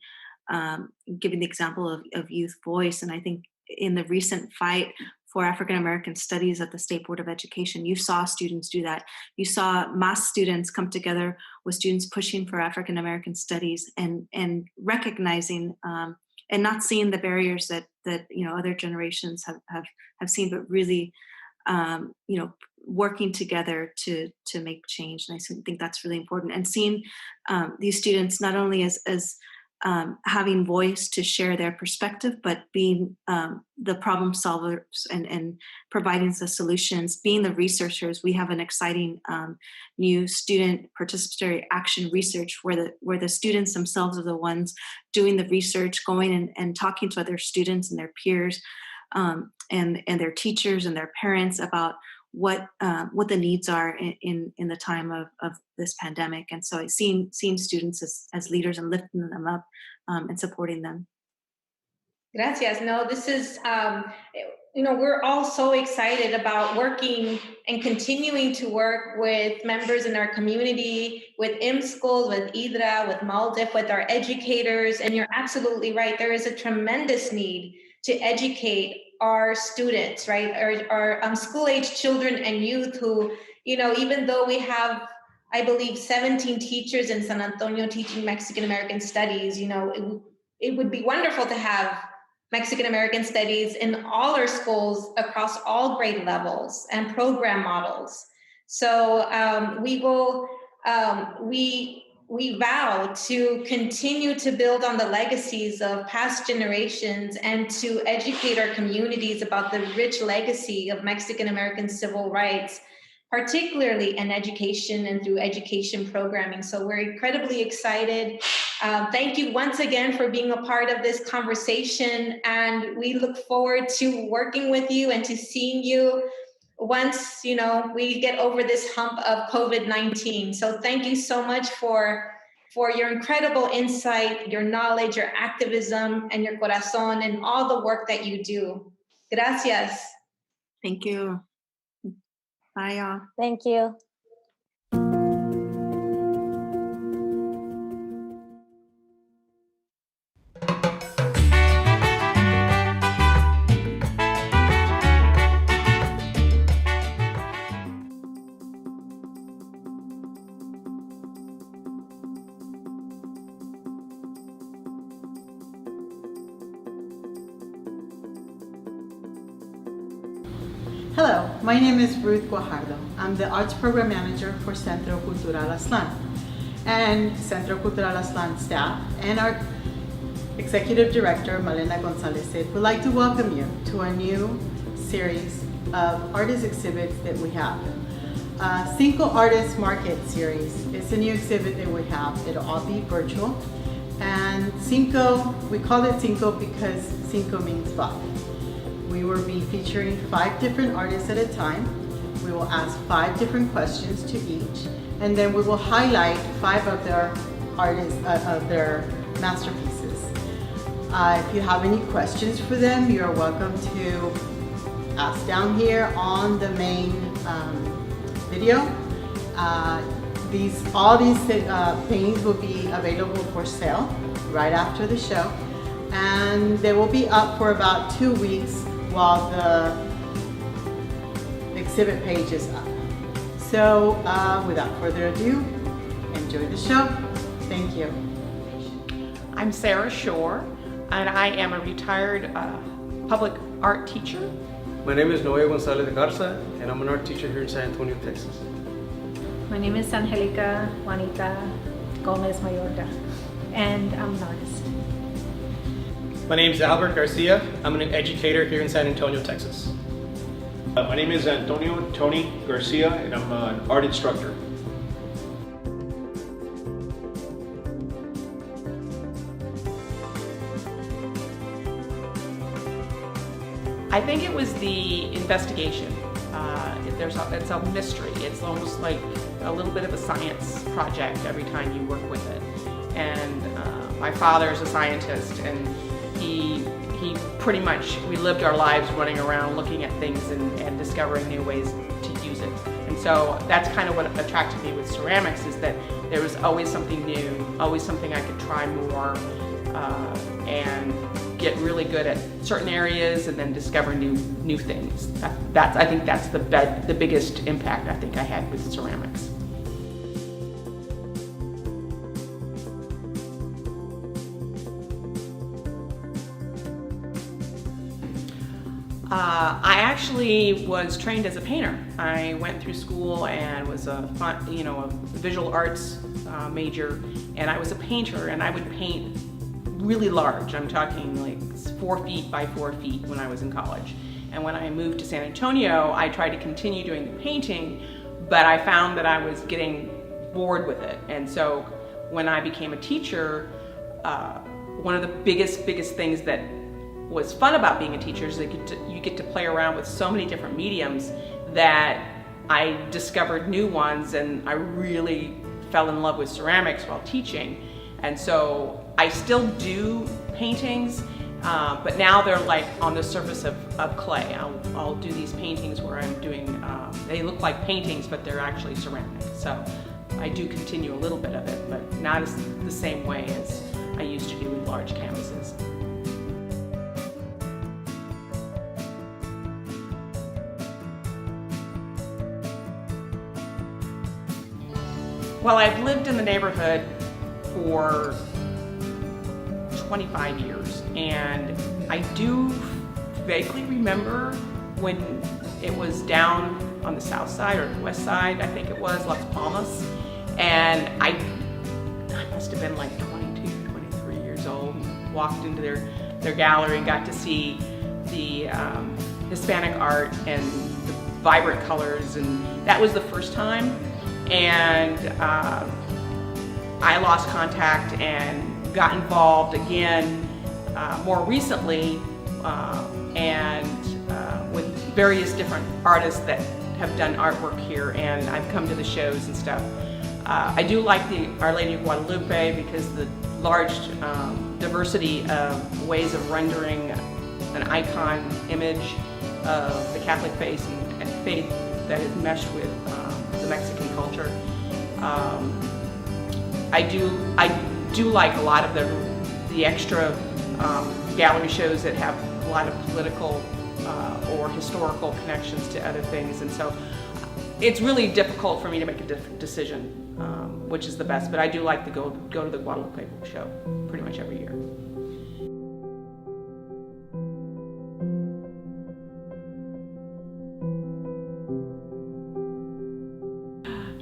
giving the example of youth voice, and I think in the recent fight for African American studies at the State Board of Education, you saw students do that. You saw mass students come together with students pushing for African American studies and recognizing and not seeing the barriers that other generations have seen, but really working together to make change. And I think that's really important. And seeing these students not only as having voice to share their perspective, but being the problem solvers and providing the solutions, being the researchers. We have an exciting new student participatory action research where the students themselves are the ones doing the research, going and talking to other students and their peers and their teachers and their parents about what the needs are in the time of this pandemic. And so seeing students as leaders and lifting them up and supporting them. Gracias. No, this is, we're all so excited about working and continuing to work with members in our community, with schools, with IDRA, with MALDIF, with our educators. And you're absolutely right. There is a tremendous need to educate our students, right? Our school-age children and youth who, even though we have, I believe, 17 teachers in San Antonio teaching Mexican-American studies, it would be wonderful to have Mexican-American studies in all our schools across all grade levels and program models. So we vow to continue to build on the legacies of past generations and to educate our communities about the rich legacy of Mexican-American civil rights, particularly in education and through education programming. So we're incredibly excited. Thank you once again for being a part of this conversation. And we look forward to working with you and to seeing you once, we get over this hump of COVID-19. So thank you so much for your incredible insight, your knowledge, your activism, and your corazón, and all the work that you do. Gracias. Thank you. Bye, y'all. Thank you. Hello, my name is Ruth Guajardo. I'm the Arts Program Manager for Centro Cultural Aztlan. And Centro Cultural Aztlan staff and our Executive Director, Malena Gonzalez, would like to welcome you to a new series of artist exhibits that we have. Cinco Artist Market Series is a new exhibit that we have. It'll all be virtual. And Cinco, we call it Cinco because Cinco means 5. We will be featuring 5 different artists at a time. We will ask 5 different questions to each, and then we will highlight 5 of their artists, of their masterpieces. If you have any questions for them, you're welcome to ask down here on the main video. All these paintings will be available for sale right after the show, and they will be up for about 2 weeks while the exhibit page is up. So without further ado, enjoy the show. Thank you. I'm Sarah Shore, and I am a retired public art teacher. My name is Noé González de Garza, and I'm an art teacher here in San Antonio, Texas. My name is Angelica Juanita Gomez Mayorga, and I'm an artist. My name is Albert Garcia. I'm an educator here in San Antonio, Texas. My name is Antonio Tony Garcia, and I'm an art instructor. I think it was the investigation. it's a mystery. It's almost like a little bit of a science project every time you work with it. And my father is a scientist, and he pretty much, we lived our lives running around looking at things and discovering new ways to use it. And so that's kind of what attracted me with ceramics, is that there was always something new, always something I could try more and get really good at certain areas, and then discover new things. I think that's the biggest impact I think I had with ceramics. I actually was trained as a painter. I went through school and was a visual arts major, and I was a painter, and I would paint really large. I'm talking like 4 feet by 4 feet when I was in college. And when I moved to San Antonio, I tried to continue doing the painting, but I found that I was getting bored with it. And so when I became a teacher, one of the biggest things that was fun about being a teacher is that you get to play around with so many different mediums that I discovered new ones, and I really fell in love with ceramics while teaching. And so I still do paintings, but now they're like on the surface of clay. I'll do these paintings where I'm doing, they look like paintings, but they're actually ceramic. So I do continue a little bit of it, but not as the same way as I used to do with large canvases. Well, I've lived in the neighborhood for 25 years, and I do vaguely remember when it was down on the south side or the west side, I think it was, Las Palmas, and I must have been like 22, 23 years old, and walked into their gallery and got to see the Hispanic art and the vibrant colors, and that was the first time. And I lost contact and got involved again more recently, and with various different artists that have done artwork here, and I've come to the shows and stuff. I do like the Our Lady of Guadalupe because the large diversity of ways of rendering an icon image of the Catholic faith and faith that is meshed with the Mexican culture. I do like a lot of the extra gallery shows that have a lot of political or historical connections to other things, and so it's really difficult for me to make a decision which is the best. But I do like to go to the Guadalupe show pretty much every year.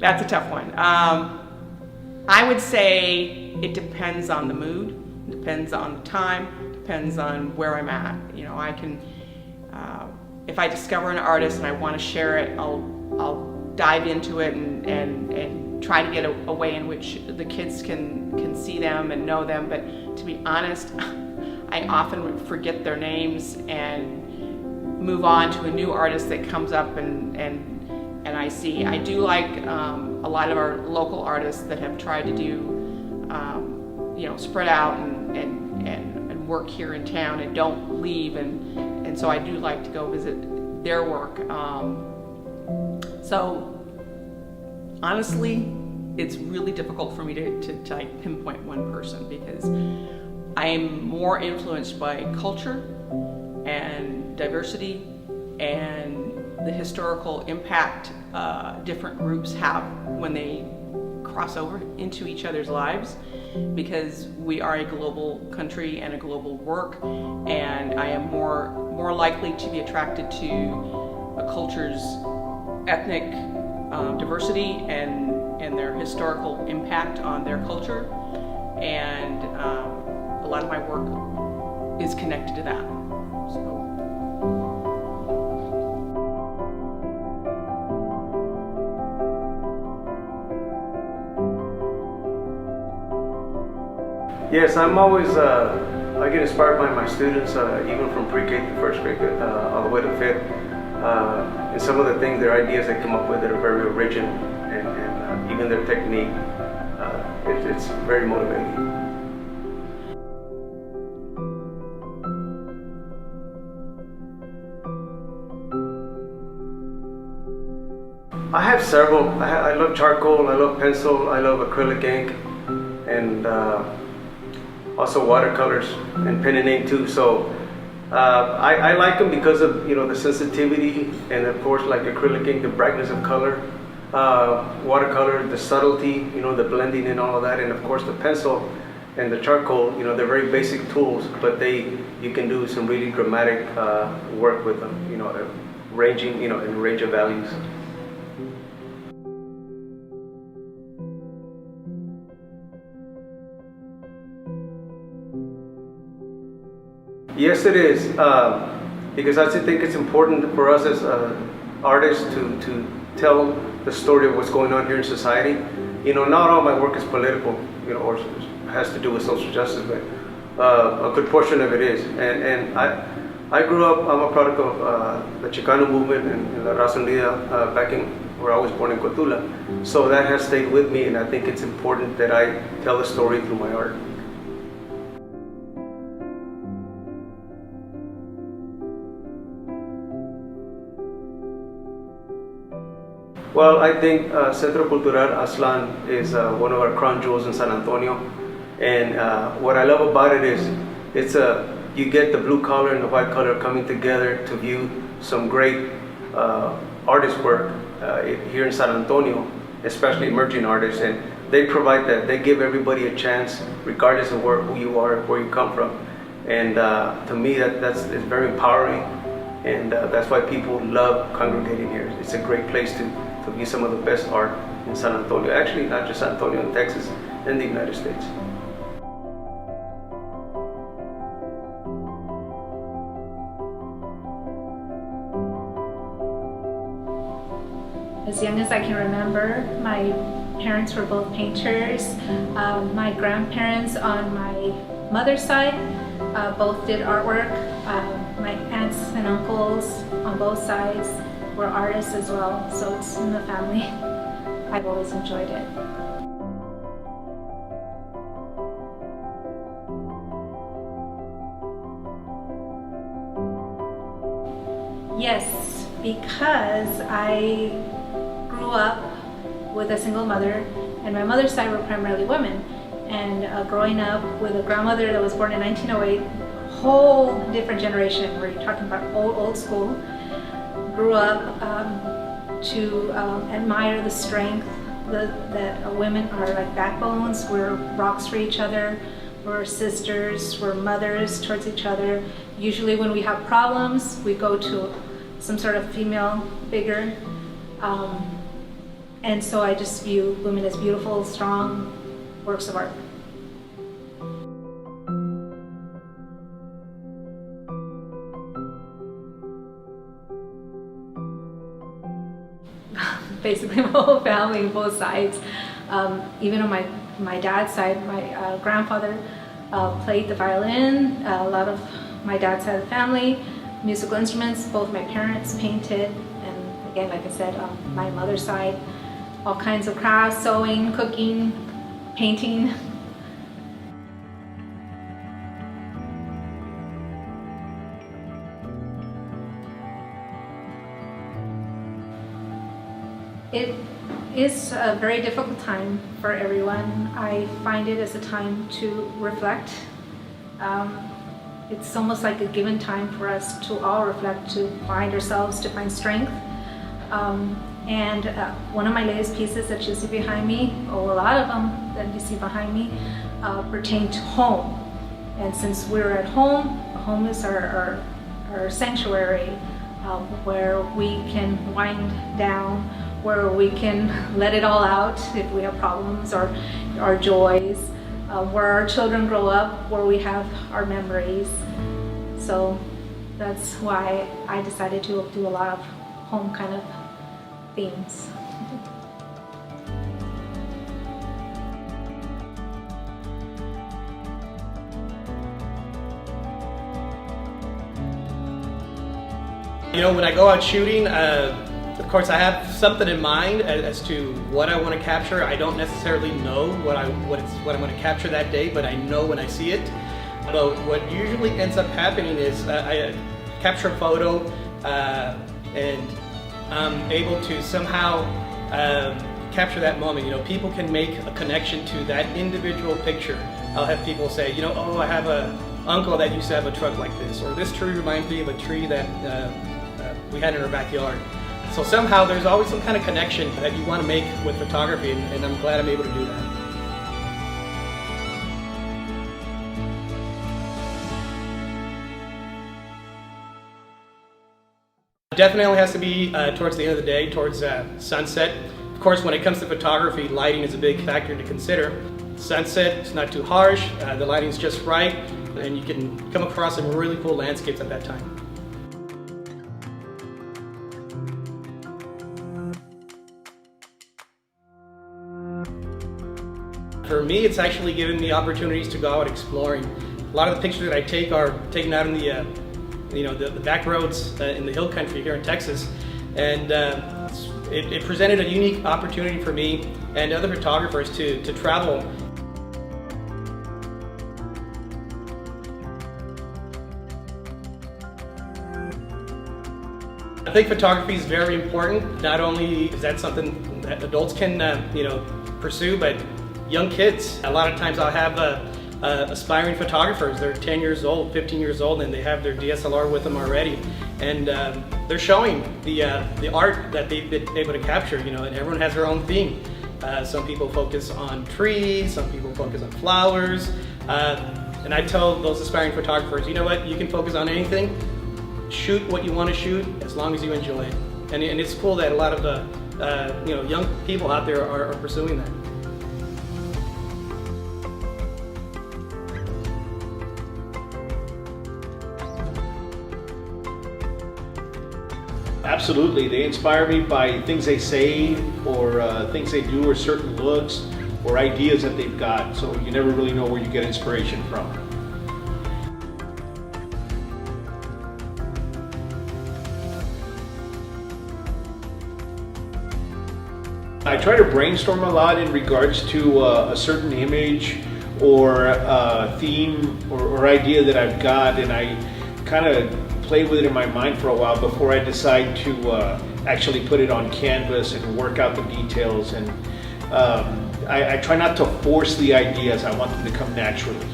That's a tough one. I would say it depends on the mood, it depends on the time, depends on where I'm at. You know, I can, if I discover an artist and I want to share it, I'll dive into it and try to get a way in which the kids can see them and know them. But to be honest, I often forget their names and move on to a new artist that comes up and I see. I do like a lot of our local artists that have tried to do, spread out and work here in town and don't leave, and so I do like to go visit their work. So honestly, it's really difficult for me to like pinpoint one person, because I am more influenced by culture and diversity and the historical impact different groups have when they cross over into each other's lives, because we are a global country and a global work, and I am more likely to be attracted to a culture's ethnic diversity and their historical impact on their culture, and a lot of my work is connected to that. Yes, I'm always, I get inspired by my students, even from pre-K to first grade, all the way to fifth. and some of the things, their ideas they come up with that are very original, and even their technique, it's very motivating. I have several. I love charcoal, I love pencil, I love acrylic ink, and also watercolors and pen and ink too. So I like them because of the sensitivity, and of course like acrylic ink, the brightness of color, watercolor, the subtlety, the blending and all of that, and of course the pencil and the charcoal. They're very basic tools, but you can do some really dramatic work with them. Ranging in a range of values. Yes, it is, because I think it's important for us as artists to tell the story of what's going on here in society. Not all my work is political, or has to do with social justice, but a good portion of it is. And I grew up, I'm a product of the Chicano movement and La Raza Unida back in where I was born in Cotula. So that has stayed with me, and I think it's important that I tell the story through my art. Well, I think Centro Cultural Aztlan is one of our crown jewels in San Antonio, and what I love about it is you get the blue collar and the white collar coming together to view some great artist work here in San Antonio, especially emerging artists, and they provide that. They give everybody a chance, regardless of who you are, where you come from, and to me it's very empowering, and that's why people love congregating here. It's a great place to view some of the best art in San Antonio. Actually, not just San Antonio, in Texas and the United States. As young as I can remember, my parents were both painters. My grandparents on my mother's side both did artwork. My aunts and uncles on both sides were artists as well, so it's in the family. I've always enjoyed it. Yes, because I grew up with a single mother, and my mother's side were primarily women. And growing up with a grandmother that was born in 1908, whole different generation, where you're talking about old school, grew up to admire the strength that women are like backbones. We're rocks for each other, we're sisters, we're mothers towards each other. Usually when we have problems, we go to some sort of female figure. And so I just view women as beautiful, strong works of art. Basically my whole family, both sides. Even on my dad's side, my grandfather played the violin. A lot of my dad's side of the family, musical instruments. Both my parents painted, and again, like I said, on my mother's side, all kinds of crafts, sewing, cooking, painting. It is a very difficult time for everyone. I find it as a time to reflect. It's almost like a given time for us to all reflect, to find ourselves, to find strength. And one of my latest pieces that you see behind me, or a lot of them that you see behind me, pertain to home. And since we're at home is our sanctuary, where we can wind down, where we can let it all out if we have problems or our joys, where our children grow up, where we have our memories. So that's why I decided to do a lot of home kind of themes. You know, when I go out shooting, of course I have something in mind as to what I want to capture. I don't necessarily know what I'm going to capture that day, but I know when I see it. But what usually ends up happening is I capture a photo and I'm able to somehow capture that moment. You know, people can make a connection to that individual picture. I'll have people say, you know, oh, I have a uncle that used to have a truck like this, or this tree reminds me of a tree that we had in our backyard. So somehow there's always some kind of connection that you want to make with photography, and I'm glad I'm able to do that. Definitely has to be towards the end of the day, towards sunset. Of course, when it comes to photography, lighting is a big factor to consider. Sunset, it's not too harsh, the lighting's just right, and you can come across some really cool landscapes at that time. For me, it's actually given me opportunities to go out exploring. A lot of the pictures that I take are taken out in the back roads in the hill country here in Texas, and it presented a unique opportunity for me and other photographers to travel. I think photography is very important. Not only is that something that adults can pursue, but young kids. A lot of times I'll have aspiring photographers. They're 10 years old, 15 years old, and they have their DSLR with them already, and they're showing the art that they've been able to capture. You know, and everyone has their own theme. Some people focus on trees, some people focus on flowers, and I tell those aspiring photographers, you know what, you can focus on anything. Shoot what you want to shoot as long as you enjoy it, and it's cool that a lot of the young people out there are pursuing that. Absolutely, they inspire me by things they say or things they do or certain looks or ideas that they've got, so you never really know where you get inspiration from. I try to brainstorm a lot in regards to a certain image or theme or idea that I've got, and I kind of play with it in my mind for a while before I decide to actually put it on canvas and work out the details. And I try not to force the ideas. I want them to come naturally.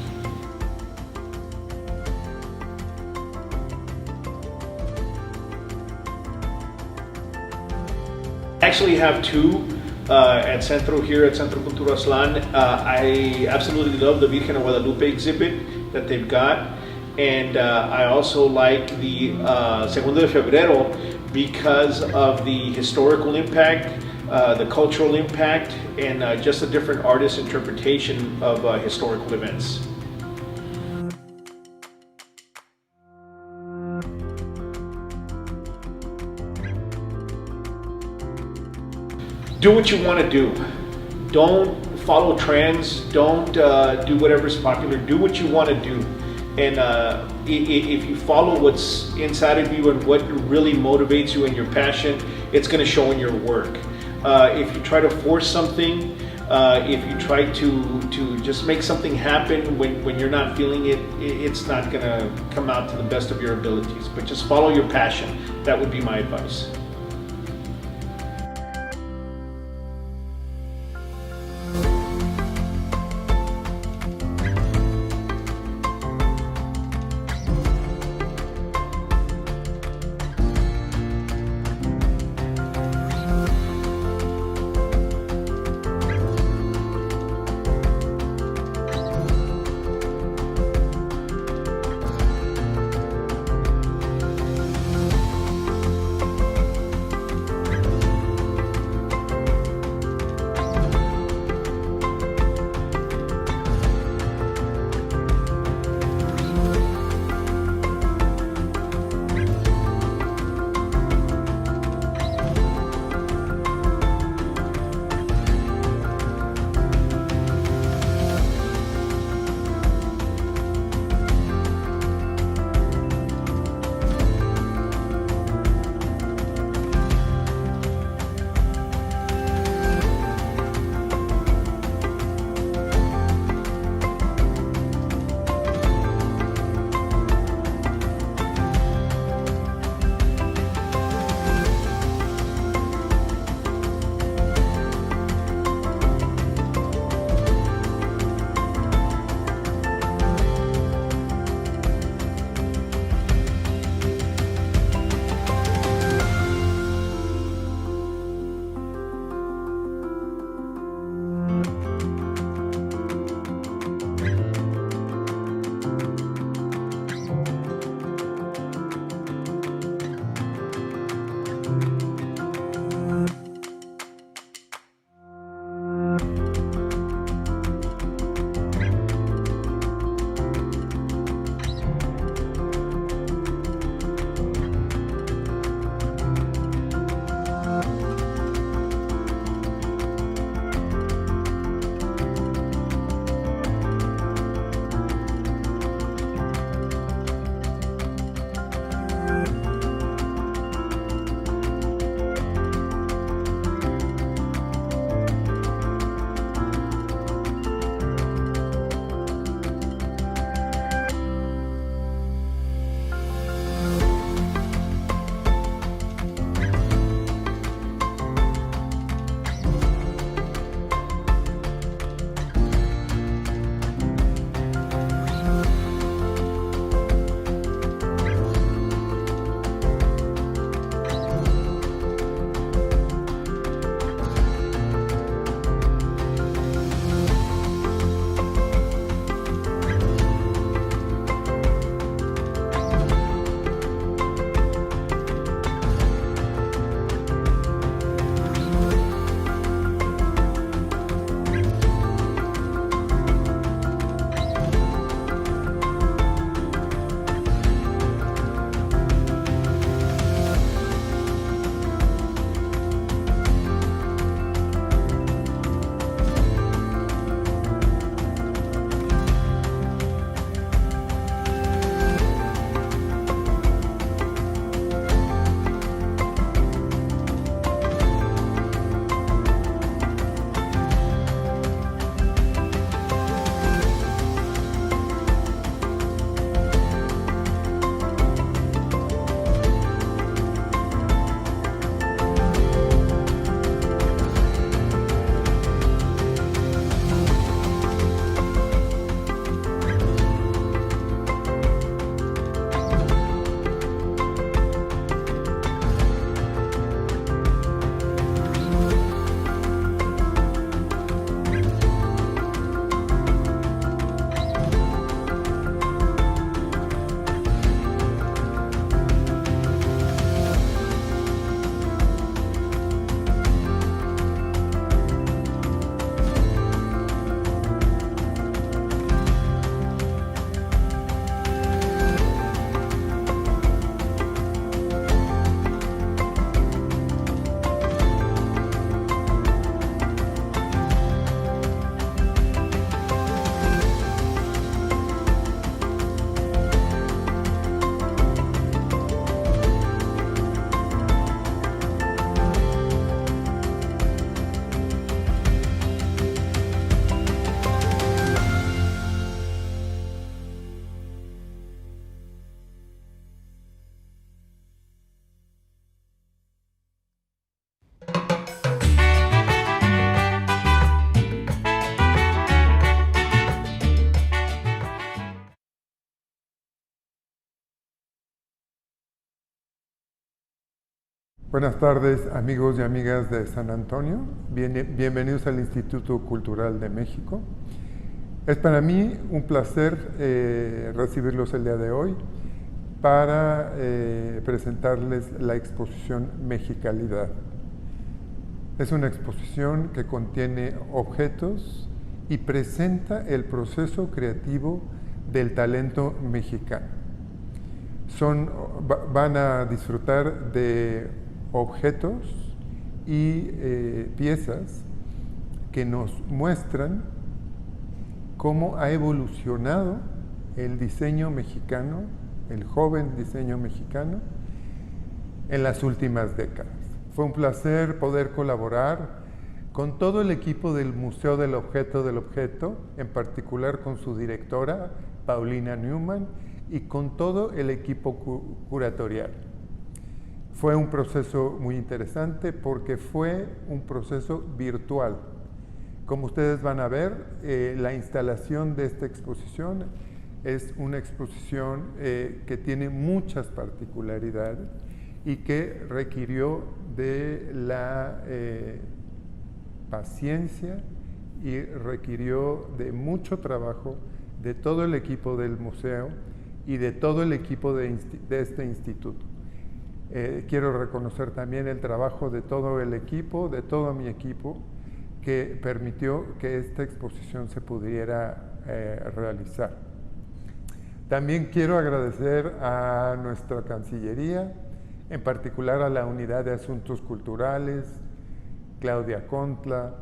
I actually have two at Centro here at Centro Cultura Aztlan. I absolutely love the Virgen of Guadalupe exhibit that they've got. And I also like the Segundo de Febrero because of the historical impact, the cultural impact, and just a different artist's interpretation of historical events. Do what you want to do. Don't follow trends. Don't do whatever's popular. Do what you want to do. And if you follow what's inside of you and what really motivates you and your passion, it's going to show in your work. If you try to force something, if you try to just make something happen when you're not feeling it, it's not going to come out to the best of your abilities. But just follow your passion. That would be my advice. Buenas tardes, amigos y amigas de San Antonio. Bienvenidos al Instituto Cultural de México. Es para mí un placer recibirlos el día de hoy para presentarles la exposición Mexicalidad. Es una exposición que contiene objetos y presenta el proceso creativo del talento mexicano. Van a disfrutar de objetos y piezas que nos muestran cómo ha evolucionado el diseño mexicano, el joven diseño mexicano, en las últimas décadas. Fue un placer poder colaborar con todo el equipo del Museo del Objeto, en particular con su directora, Paulina Newman, y con todo el equipo curatorial. Fue un proceso muy interesante porque fue un proceso virtual. Como ustedes van a ver, la instalación de esta exposición es una exposición que tiene muchas particularidades y que requirió de la paciencia y requirió de mucho trabajo de todo el equipo del museo y de todo el equipo de este instituto. Quiero reconocer también el trabajo de todo el equipo, de todo mi equipo, que permitió que esta exposición se pudiera realizar. También quiero agradecer a nuestra Cancillería, en particular a la Unidad de Asuntos Culturales, Claudia Contla,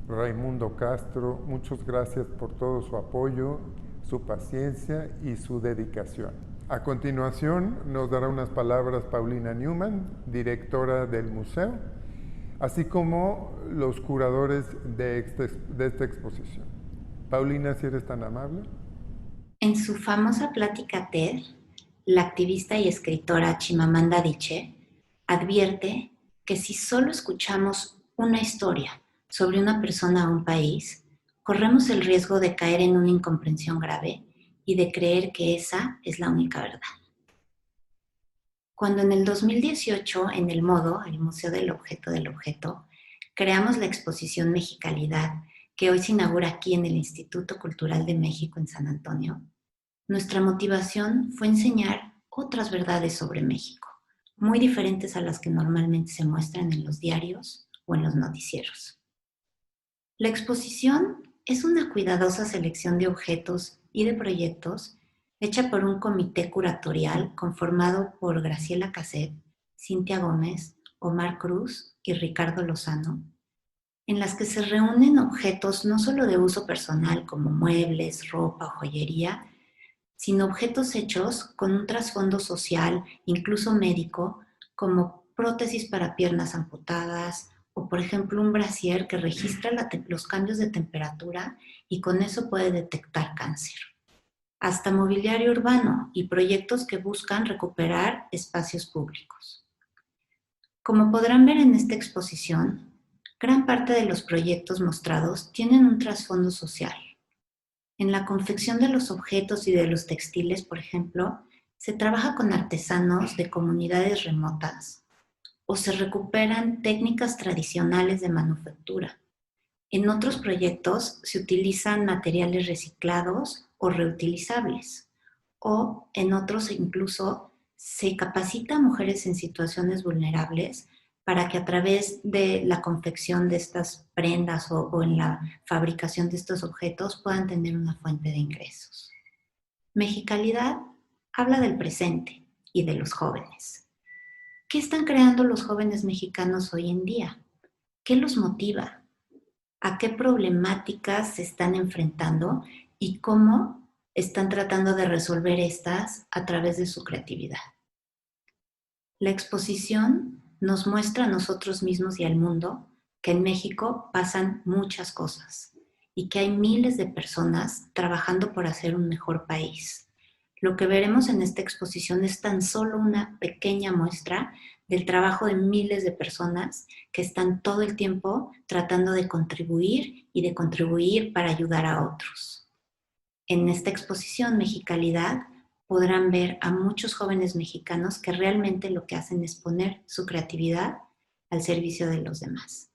Raimundo Castro. Muchas gracias por todo su apoyo, su paciencia y su dedicación. A continuación nos dará unas palabras Paulina Newman, directora del museo, así como los curadores de esta exposición. Paulina, si eres tan amable. En su famosa plática TED, la activista y escritora Chimamanda Adichie advierte que si solo escuchamos una historia sobre una persona o un país, corremos el riesgo de caer en una incomprensión grave y de creer que esa es la única verdad. Cuando en el 2018, en el MODO, el Museo del Objeto, creamos la exposición Mexicalidad, que hoy se inaugura aquí en el Instituto Cultural de México en San Antonio, nuestra motivación fue enseñar otras verdades sobre México, muy diferentes a las que normalmente se muestran en los diarios o en los noticieros. La exposición es una cuidadosa selección de objetos y de proyectos hecha por un comité curatorial conformado por Graciela Casset, Cintia Gómez, Omar Cruz y Ricardo Lozano, en las que se reúnen objetos no solo de uso personal como muebles, ropa o joyería, sino objetos hechos con un trasfondo social, incluso médico, como prótesis para piernas amputadas, o por ejemplo un brasier que registra los cambios de temperatura y con eso puede detectar cáncer. Hasta mobiliario urbano y proyectos que buscan recuperar espacios públicos. Como podrán ver en esta exposición, gran parte de los proyectos mostrados tienen un trasfondo social. En la confección de los objetos y de los textiles, por ejemplo, se trabaja con artesanos de comunidades remotas o se recuperan técnicas tradicionales de manufactura. En otros proyectos se utilizan materiales reciclados o reutilizables, o en otros incluso se capacita a mujeres en situaciones vulnerables para que a través de la confección de estas prendas o en la fabricación de estos objetos puedan tener una fuente de ingresos. Mexicalidad habla del presente y de los jóvenes. ¿Qué están creando los jóvenes mexicanos hoy en día? ¿Qué los motiva? ¿A qué problemáticas se están enfrentando y cómo están tratando de resolver estas a través de su creatividad? La exposición nos muestra a nosotros mismos y al mundo que en México pasan muchas cosas y que hay miles de personas trabajando por hacer un mejor país. Lo que veremos en esta exposición es tan solo una pequeña muestra del trabajo de miles de personas que están todo el tiempo tratando de contribuir y de contribuir para ayudar a otros. En esta exposición Mexicalidad podrán ver a muchos jóvenes mexicanos que realmente lo que hacen es poner su creatividad al servicio de los demás.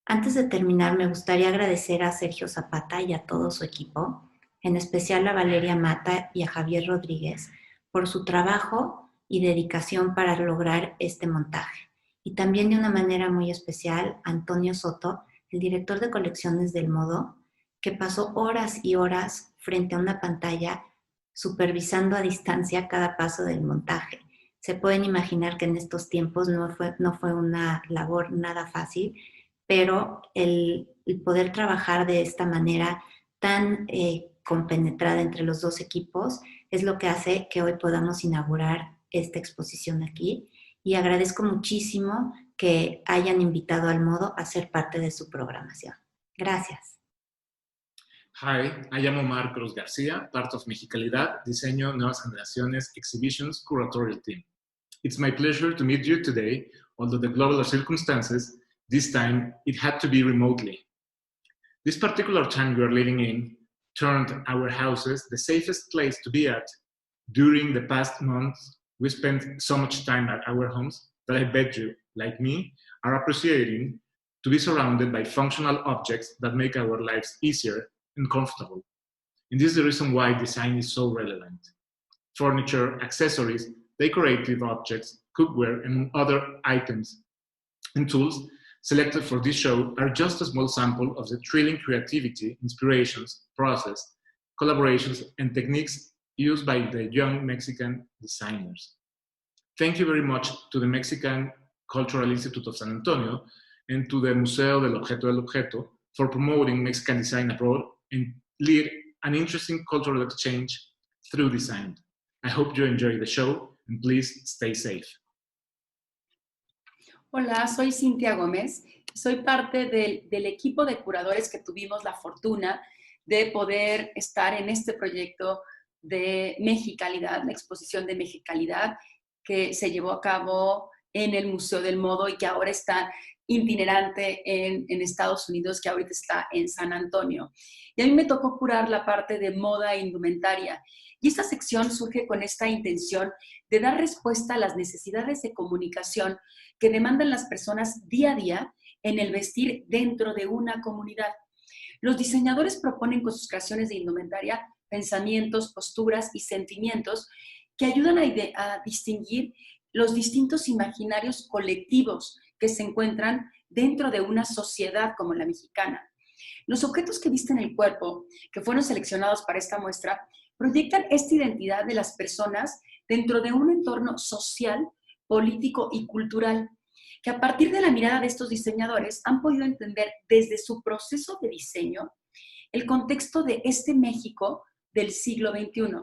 Antes de terminar, me gustaría agradecer a Sergio Zapata y a todo su equipo, en especial a Valeria Mata y a Javier Rodríguez, por su trabajo y dedicación para lograr este montaje. Y también de una manera muy especial a Antonio Soto, el director de colecciones del Modo, que pasó horas y horas frente a una pantalla supervisando a distancia cada paso del montaje. Se pueden imaginar que en estos tiempos no fue una labor nada fácil, pero el poder trabajar de esta manera tan compenetrada entre los dos equipos es lo que hace que hoy podamos inaugurar esta exposición aquí, y agradezco muchísimo que hayan invitado al Modo a ser parte de su programación. Gracias. Hi, I am Omar Cruz Garcia, part of Mexicalidad, Diseño Nuevas Generaciones Exhibitions Curatorial Team. It's my pleasure to meet you today, although the global circumstances, this time it had to be remotely. This particular time we are living in turned our houses the safest place to be at. During the past months, we spent so much time at our homes that I bet you, like me, are appreciating to be surrounded by functional objects that make our lives easier and comfortable. And this is the reason why design is so relevant. Furniture, accessories, decorative objects, cookware, and other items and tools selected for this show are just a small sample of the thrilling creativity, inspirations, process, collaborations, and techniques used by the young Mexican designers. Thank you very much to the Mexican Cultural Institute of San Antonio and to the Museo del Objeto for promoting Mexican design abroad and lead an interesting cultural exchange through design. I hope you enjoy the show and please stay safe. Hola, soy Cintia Gómez. Soy parte del equipo de curadores que tuvimos la fortuna de poder estar en este proyecto de Mexicalidad, la exposición de Mexicalidad que se llevó a cabo en el Museo del Modo y que ahora está itinerante en Estados Unidos, que ahorita está en San Antonio. Y a mí me tocó curar la parte de moda e indumentaria. Y esta sección surge con esta intención de dar respuesta a las necesidades de comunicación que demandan las personas día a día en el vestir dentro de una comunidad. Los diseñadores proponen con sus creaciones de indumentaria pensamientos, posturas y sentimientos que ayudan a distinguir los distintos imaginarios colectivos que se encuentran dentro de una sociedad como la mexicana. Los objetos que visten el cuerpo, que fueron seleccionados para esta muestra, proyectan esta identidad de las personas dentro de un entorno social, político y cultural, que a partir de la mirada de estos diseñadores han podido entender desde su proceso de diseño el contexto de este México del siglo XXI.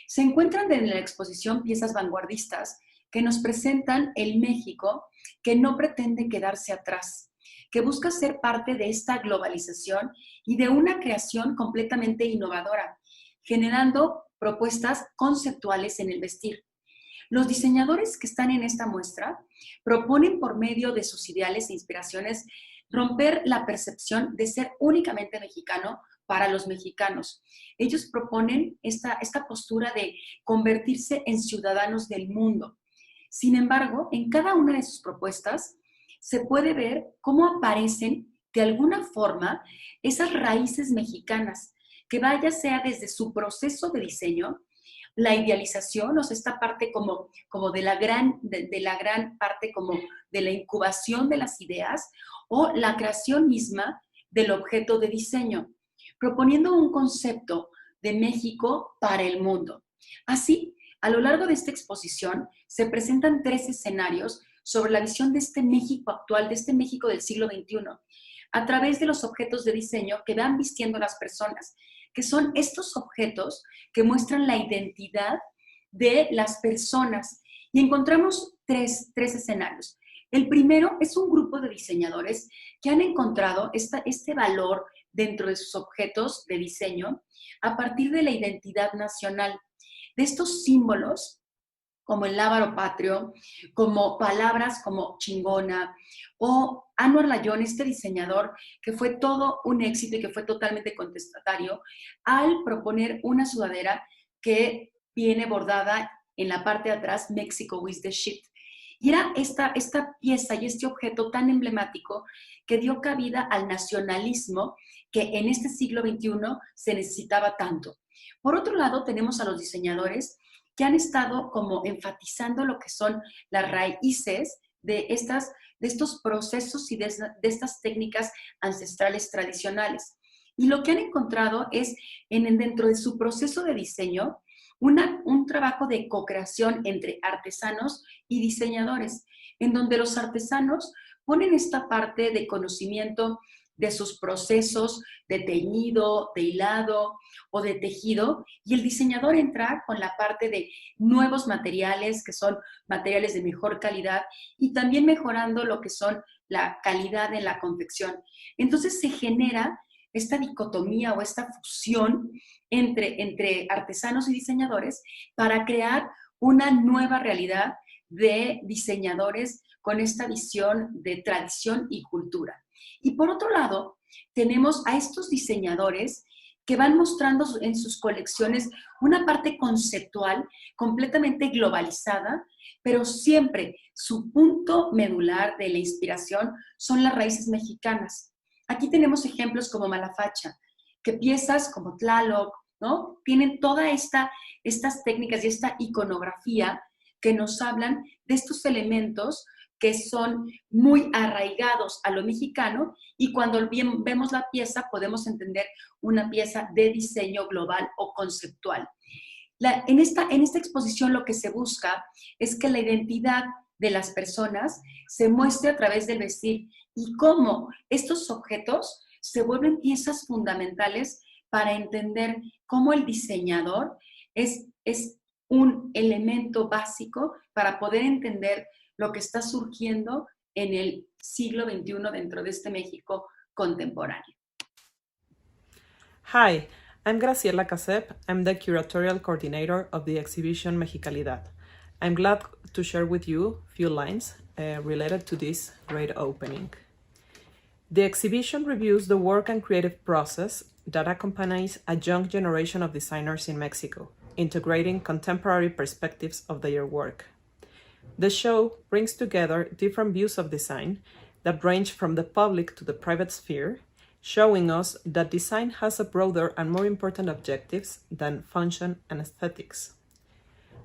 Se encuentran en la exposición piezas vanguardistas que nos presentan el México que no pretende quedarse atrás, que busca ser parte de esta globalización y de una creación completamente innovadora, generando propuestas conceptuales en el vestir. Los diseñadores que están en esta muestra proponen por medio de sus ideales e inspiraciones romper la percepción de ser únicamente mexicano para los mexicanos. Ellos proponen esta postura de convertirse en ciudadanos del mundo. Sin embargo, en cada una de sus propuestas se puede ver cómo aparecen de alguna forma esas raíces mexicanas, que vaya sea desde su proceso de diseño, la idealización, o sea, esta parte como de la gran parte como de la incubación de las ideas, o la creación misma del objeto de diseño, proponiendo un concepto de México para el mundo. Así, a lo largo de esta exposición se presentan 3 escenarios sobre la visión de este México actual, de este México del siglo XXI, a través de los objetos de diseño que van vistiendo las personas, que son estos objetos que muestran la identidad de las personas. Y encontramos tres escenarios. El primero es un grupo de diseñadores que han encontrado este valor dentro de sus objetos de diseño a partir de la identidad nacional, de estos símbolos como el lábaro patrio, como palabras como chingona, o Anwar Layón, este diseñador que fue todo un éxito y que fue totalmente contestatario al proponer una sudadera que viene bordada en la parte de atrás, Mexico with the shit. Y era esta pieza y este objeto tan emblemático que dio cabida al nacionalismo que en este siglo XXI se necesitaba tanto. Por otro lado, tenemos a los diseñadores que han estado como enfatizando lo que son las raíces de estos procesos y de estas técnicas ancestrales tradicionales. Y lo que han encontrado es, dentro de su proceso de diseño, un trabajo de co-creación entre artesanos y diseñadores, en donde los artesanos ponen esta parte de conocimiento de sus procesos de teñido, de hilado o de tejido, y el diseñador entra con la parte de nuevos materiales, que son materiales de mejor calidad, y también mejorando lo que son la calidad en la confección. Entonces se genera esta dicotomía o esta fusión entre artesanos y diseñadores para crear una nueva realidad de diseñadores con esta visión de tradición y cultura. Y por otro lado, tenemos a estos diseñadores que van mostrando en sus colecciones una parte conceptual completamente globalizada, pero siempre su punto medular de la inspiración son las raíces mexicanas. Aquí tenemos ejemplos como Malafacha, que piezas como Tlaloc, ¿no? Tienen todas estas técnicas y esta iconografía que nos hablan de estos elementos que son muy arraigados a lo mexicano, y cuando vemos la pieza podemos entender una pieza de diseño global o conceptual. En esta exposición lo que se busca es que la identidad de las personas se muestre a través del vestir y cómo estos objetos se vuelven piezas fundamentales para entender cómo el diseñador es un elemento básico para poder entender lo que está surgiendo en el siglo XXI dentro de este México contemporáneo. Hi, I'm Graciela Casep. I'm the curatorial coordinator of the exhibition Mexicalidad. I'm glad to share with you a few lines related to this great opening. The exhibition reviews the work and creative process that accompanies a young generation of designers in Mexico, integrating contemporary perspectives of their work. The show brings together different views of design that range from the public to the private sphere, showing us that design has a broader and more important objectives than function and aesthetics.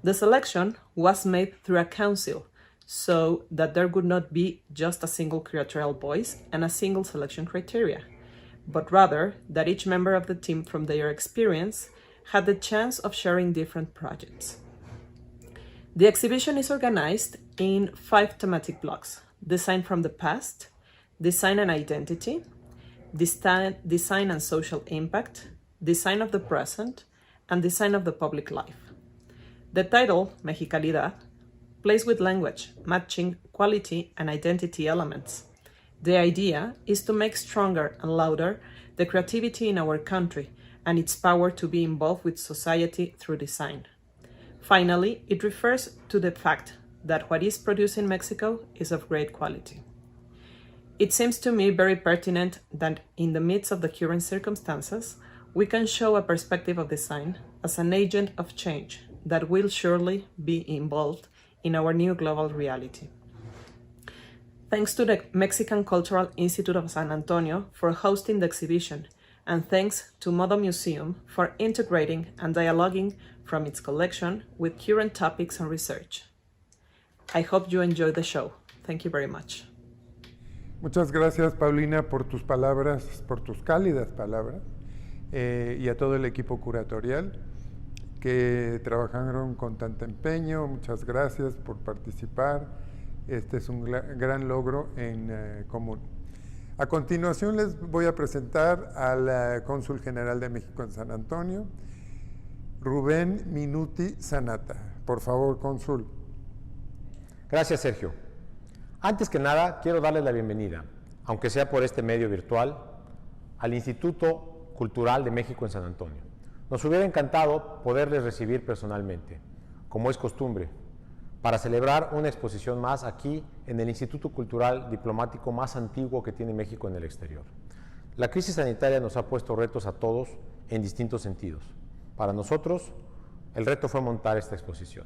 The selection was made through a council so that there would not be just a single curatorial voice and a single selection criteria, but rather that each member of the team from their experience had the chance of sharing different projects. The exhibition is organized in 5 thematic blocks: design from the past, design and identity, design and social impact, design of the present, and design of the public life. The title, Mexicalidad, plays with language, matching quality and identity elements. The idea is to make stronger and louder the creativity in our country and its power to be involved with society through design. Finally, it refers to the fact that what is produced in Mexico is of great quality. It seems to me very pertinent that in the midst of the current circumstances, we can show a perspective of design as an agent of change that will surely be involved in our new global reality. Thanks to the Mexican Cultural Institute of San Antonio for hosting the exhibition, and thanks to Modo Museum for integrating and dialoguing from its collection with current topics and research. I hope you enjoy the show. Thank you very much. Muchas gracias, Paulina, por tus palabras, por tus cálidas palabras, y a todo el equipo curatorial que trabajaron con tanto empeño. Muchas gracias por participar. Este es un gran logro en común. A continuación les voy a presentar al Cónsul General de México en San Antonio, Rubén Minuti Sanata. Por favor, Cónsul. Gracias, Sergio. Antes que nada, quiero darles la bienvenida, aunque sea por este medio virtual, al Instituto Cultural de México en San Antonio. Nos hubiera encantado poderles recibir personalmente, como es costumbre, para celebrar una exposición más aquí en el Instituto Cultural Diplomático más antiguo que tiene México en el exterior. La crisis sanitaria nos ha puesto retos a todos en distintos sentidos. Para nosotros, el reto fue montar esta exposición.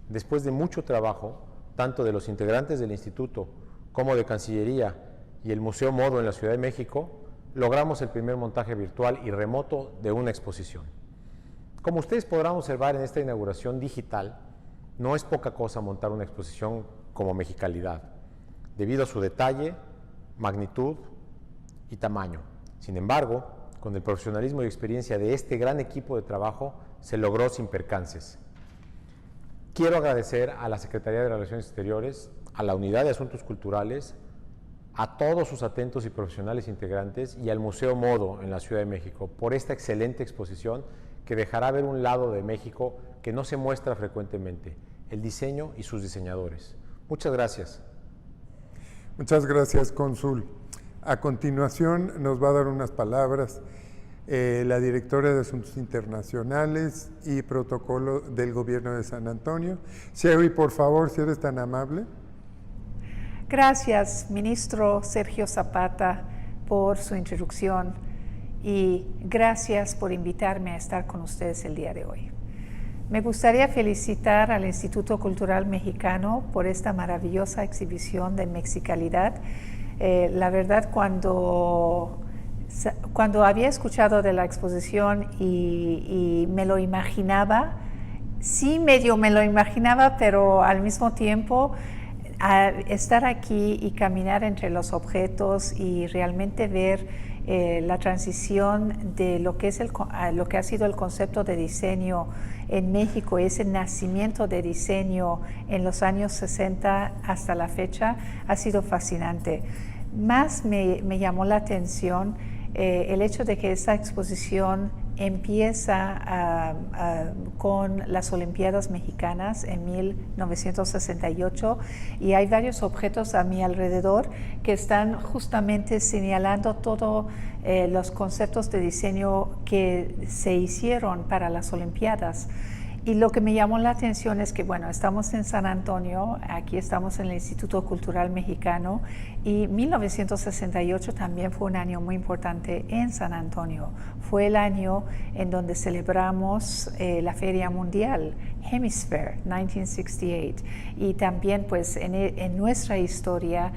Después de mucho trabajo, tanto de los integrantes del Instituto como de Cancillería y el Museo Modo en la Ciudad de México, logramos el primer montaje virtual y remoto de una exposición. Como ustedes podrán observar en esta inauguración digital, no es poca cosa montar una exposición como Mexicalidad, debido a su detalle, magnitud y tamaño. Sin embargo, con el profesionalismo y experiencia de este gran equipo de trabajo, se logró sin percances. Quiero agradecer a la Secretaría de Relaciones Exteriores, a la Unidad de Asuntos Culturales, a todos sus atentos y profesionales integrantes y al Museo Modo en la Ciudad de México por esta excelente exposición que dejará ver un lado de México que no se muestra frecuentemente, el diseño y sus diseñadores. Muchas gracias. Muchas gracias, cónsul. A continuación nos va a dar unas palabras la directora de Asuntos Internacionales y Protocolo del Gobierno de San Antonio. Sherry, por favor, si eres tan amable. Gracias, ministro Sergio Zapata, por su introducción y gracias por invitarme a estar con ustedes el día de hoy. Me gustaría felicitar al Instituto Cultural Mexicano por esta maravillosa exhibición de Mexicalidad. La verdad, cuando había escuchado de la exposición y me lo imaginaba, sí medio me lo imaginaba, pero al mismo tiempo estar aquí y caminar entre los objetos y realmente ver la transición de lo que ha sido el concepto de diseño en México, ese nacimiento de diseño en los años 60 hasta la fecha, ha sido fascinante. Más me llamó la atención el hecho de que esta exposición empieza con las Olimpiadas Mexicanas en 1968 y hay varios objetos a mi alrededor que están justamente señalando todos los conceptos de diseño que se hicieron para las Olimpiadas. Y lo que me llamó la atención es que, bueno, estamos en San Antonio, aquí estamos en el Instituto Cultural Mexicano y 1968 también fue un año muy importante en San Antonio. Fue el año en donde celebramos la Feria Mundial, Hemisphere 1968. Y también pues en nuestra historia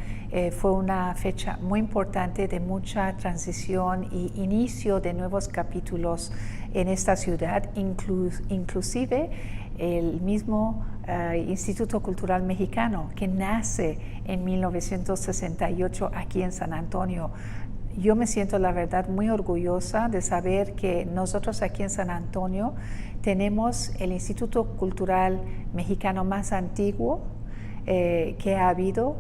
fue una fecha muy importante de mucha transición y inicio de nuevos capítulos en esta ciudad, inclusive el mismo Instituto Cultural Mexicano que nace en 1968 aquí en San Antonio. Yo me siento, la verdad, muy orgullosa de saber que nosotros aquí en San Antonio tenemos el Instituto Cultural Mexicano más antiguo que ha habido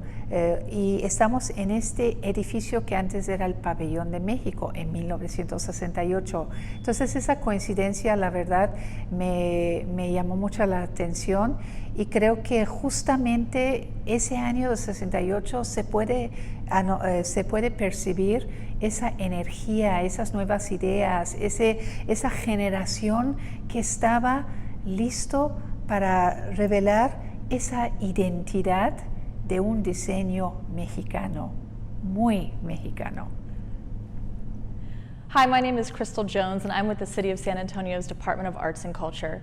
y estamos en este edificio que antes era el Pabellón de México en 1968. Entonces esa coincidencia, la verdad, me llamó mucho la atención y creo que justamente ese año de 68 se puede percibir esa energía, esas nuevas ideas, esa generación que estaba listo para revelar esa identidad de un diseño mexicano, muy mexicano. Hi, my name is Crystal Jones and I'm with the City of San Antonio's Department of Arts and Culture.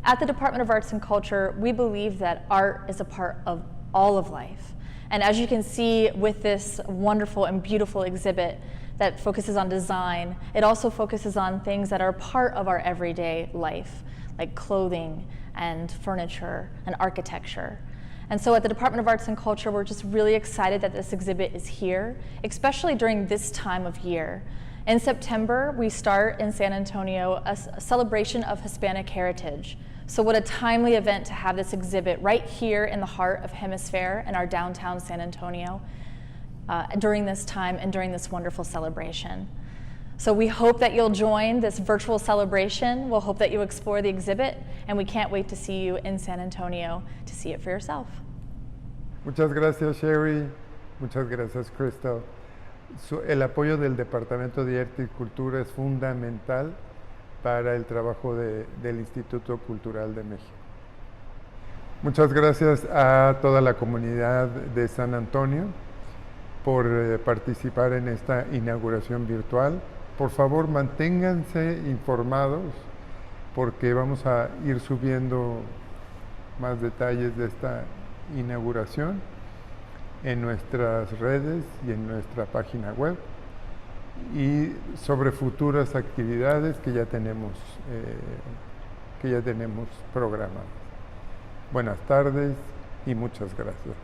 At the Department of Arts and Culture, we believe that art is a part of all of life. And as you can see with this wonderful and beautiful exhibit that focuses on design, it also focuses on things that are part of our everyday life, like clothing and furniture and architecture. And so at the Department of Arts and Culture, we're just really excited that this exhibit is here, especially during this time of year. In September, we start in San Antonio a celebration of Hispanic heritage. So what a timely event to have this exhibit right here in the heart of Hemisphere in our downtown San Antonio during this time and during this wonderful celebration. So we hope that you'll join this virtual celebration. We'll hope that you explore the exhibit, and we can't wait to see you in San Antonio to see it for yourself. Muchas gracias, Sherry. Muchas gracias, Crystal. El apoyo del Departamento de Arte y Cultura es fundamental para el trabajo del Instituto Cultural de México. Muchas gracias a toda la comunidad de San Antonio por participar en esta inauguración virtual. Por favor, manténganse informados porque vamos a ir subiendo más detalles de esta inauguración en nuestras redes y en nuestra página web, y sobre futuras actividades que ya tenemos programadas. Buenas tardes y muchas gracias.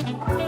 you.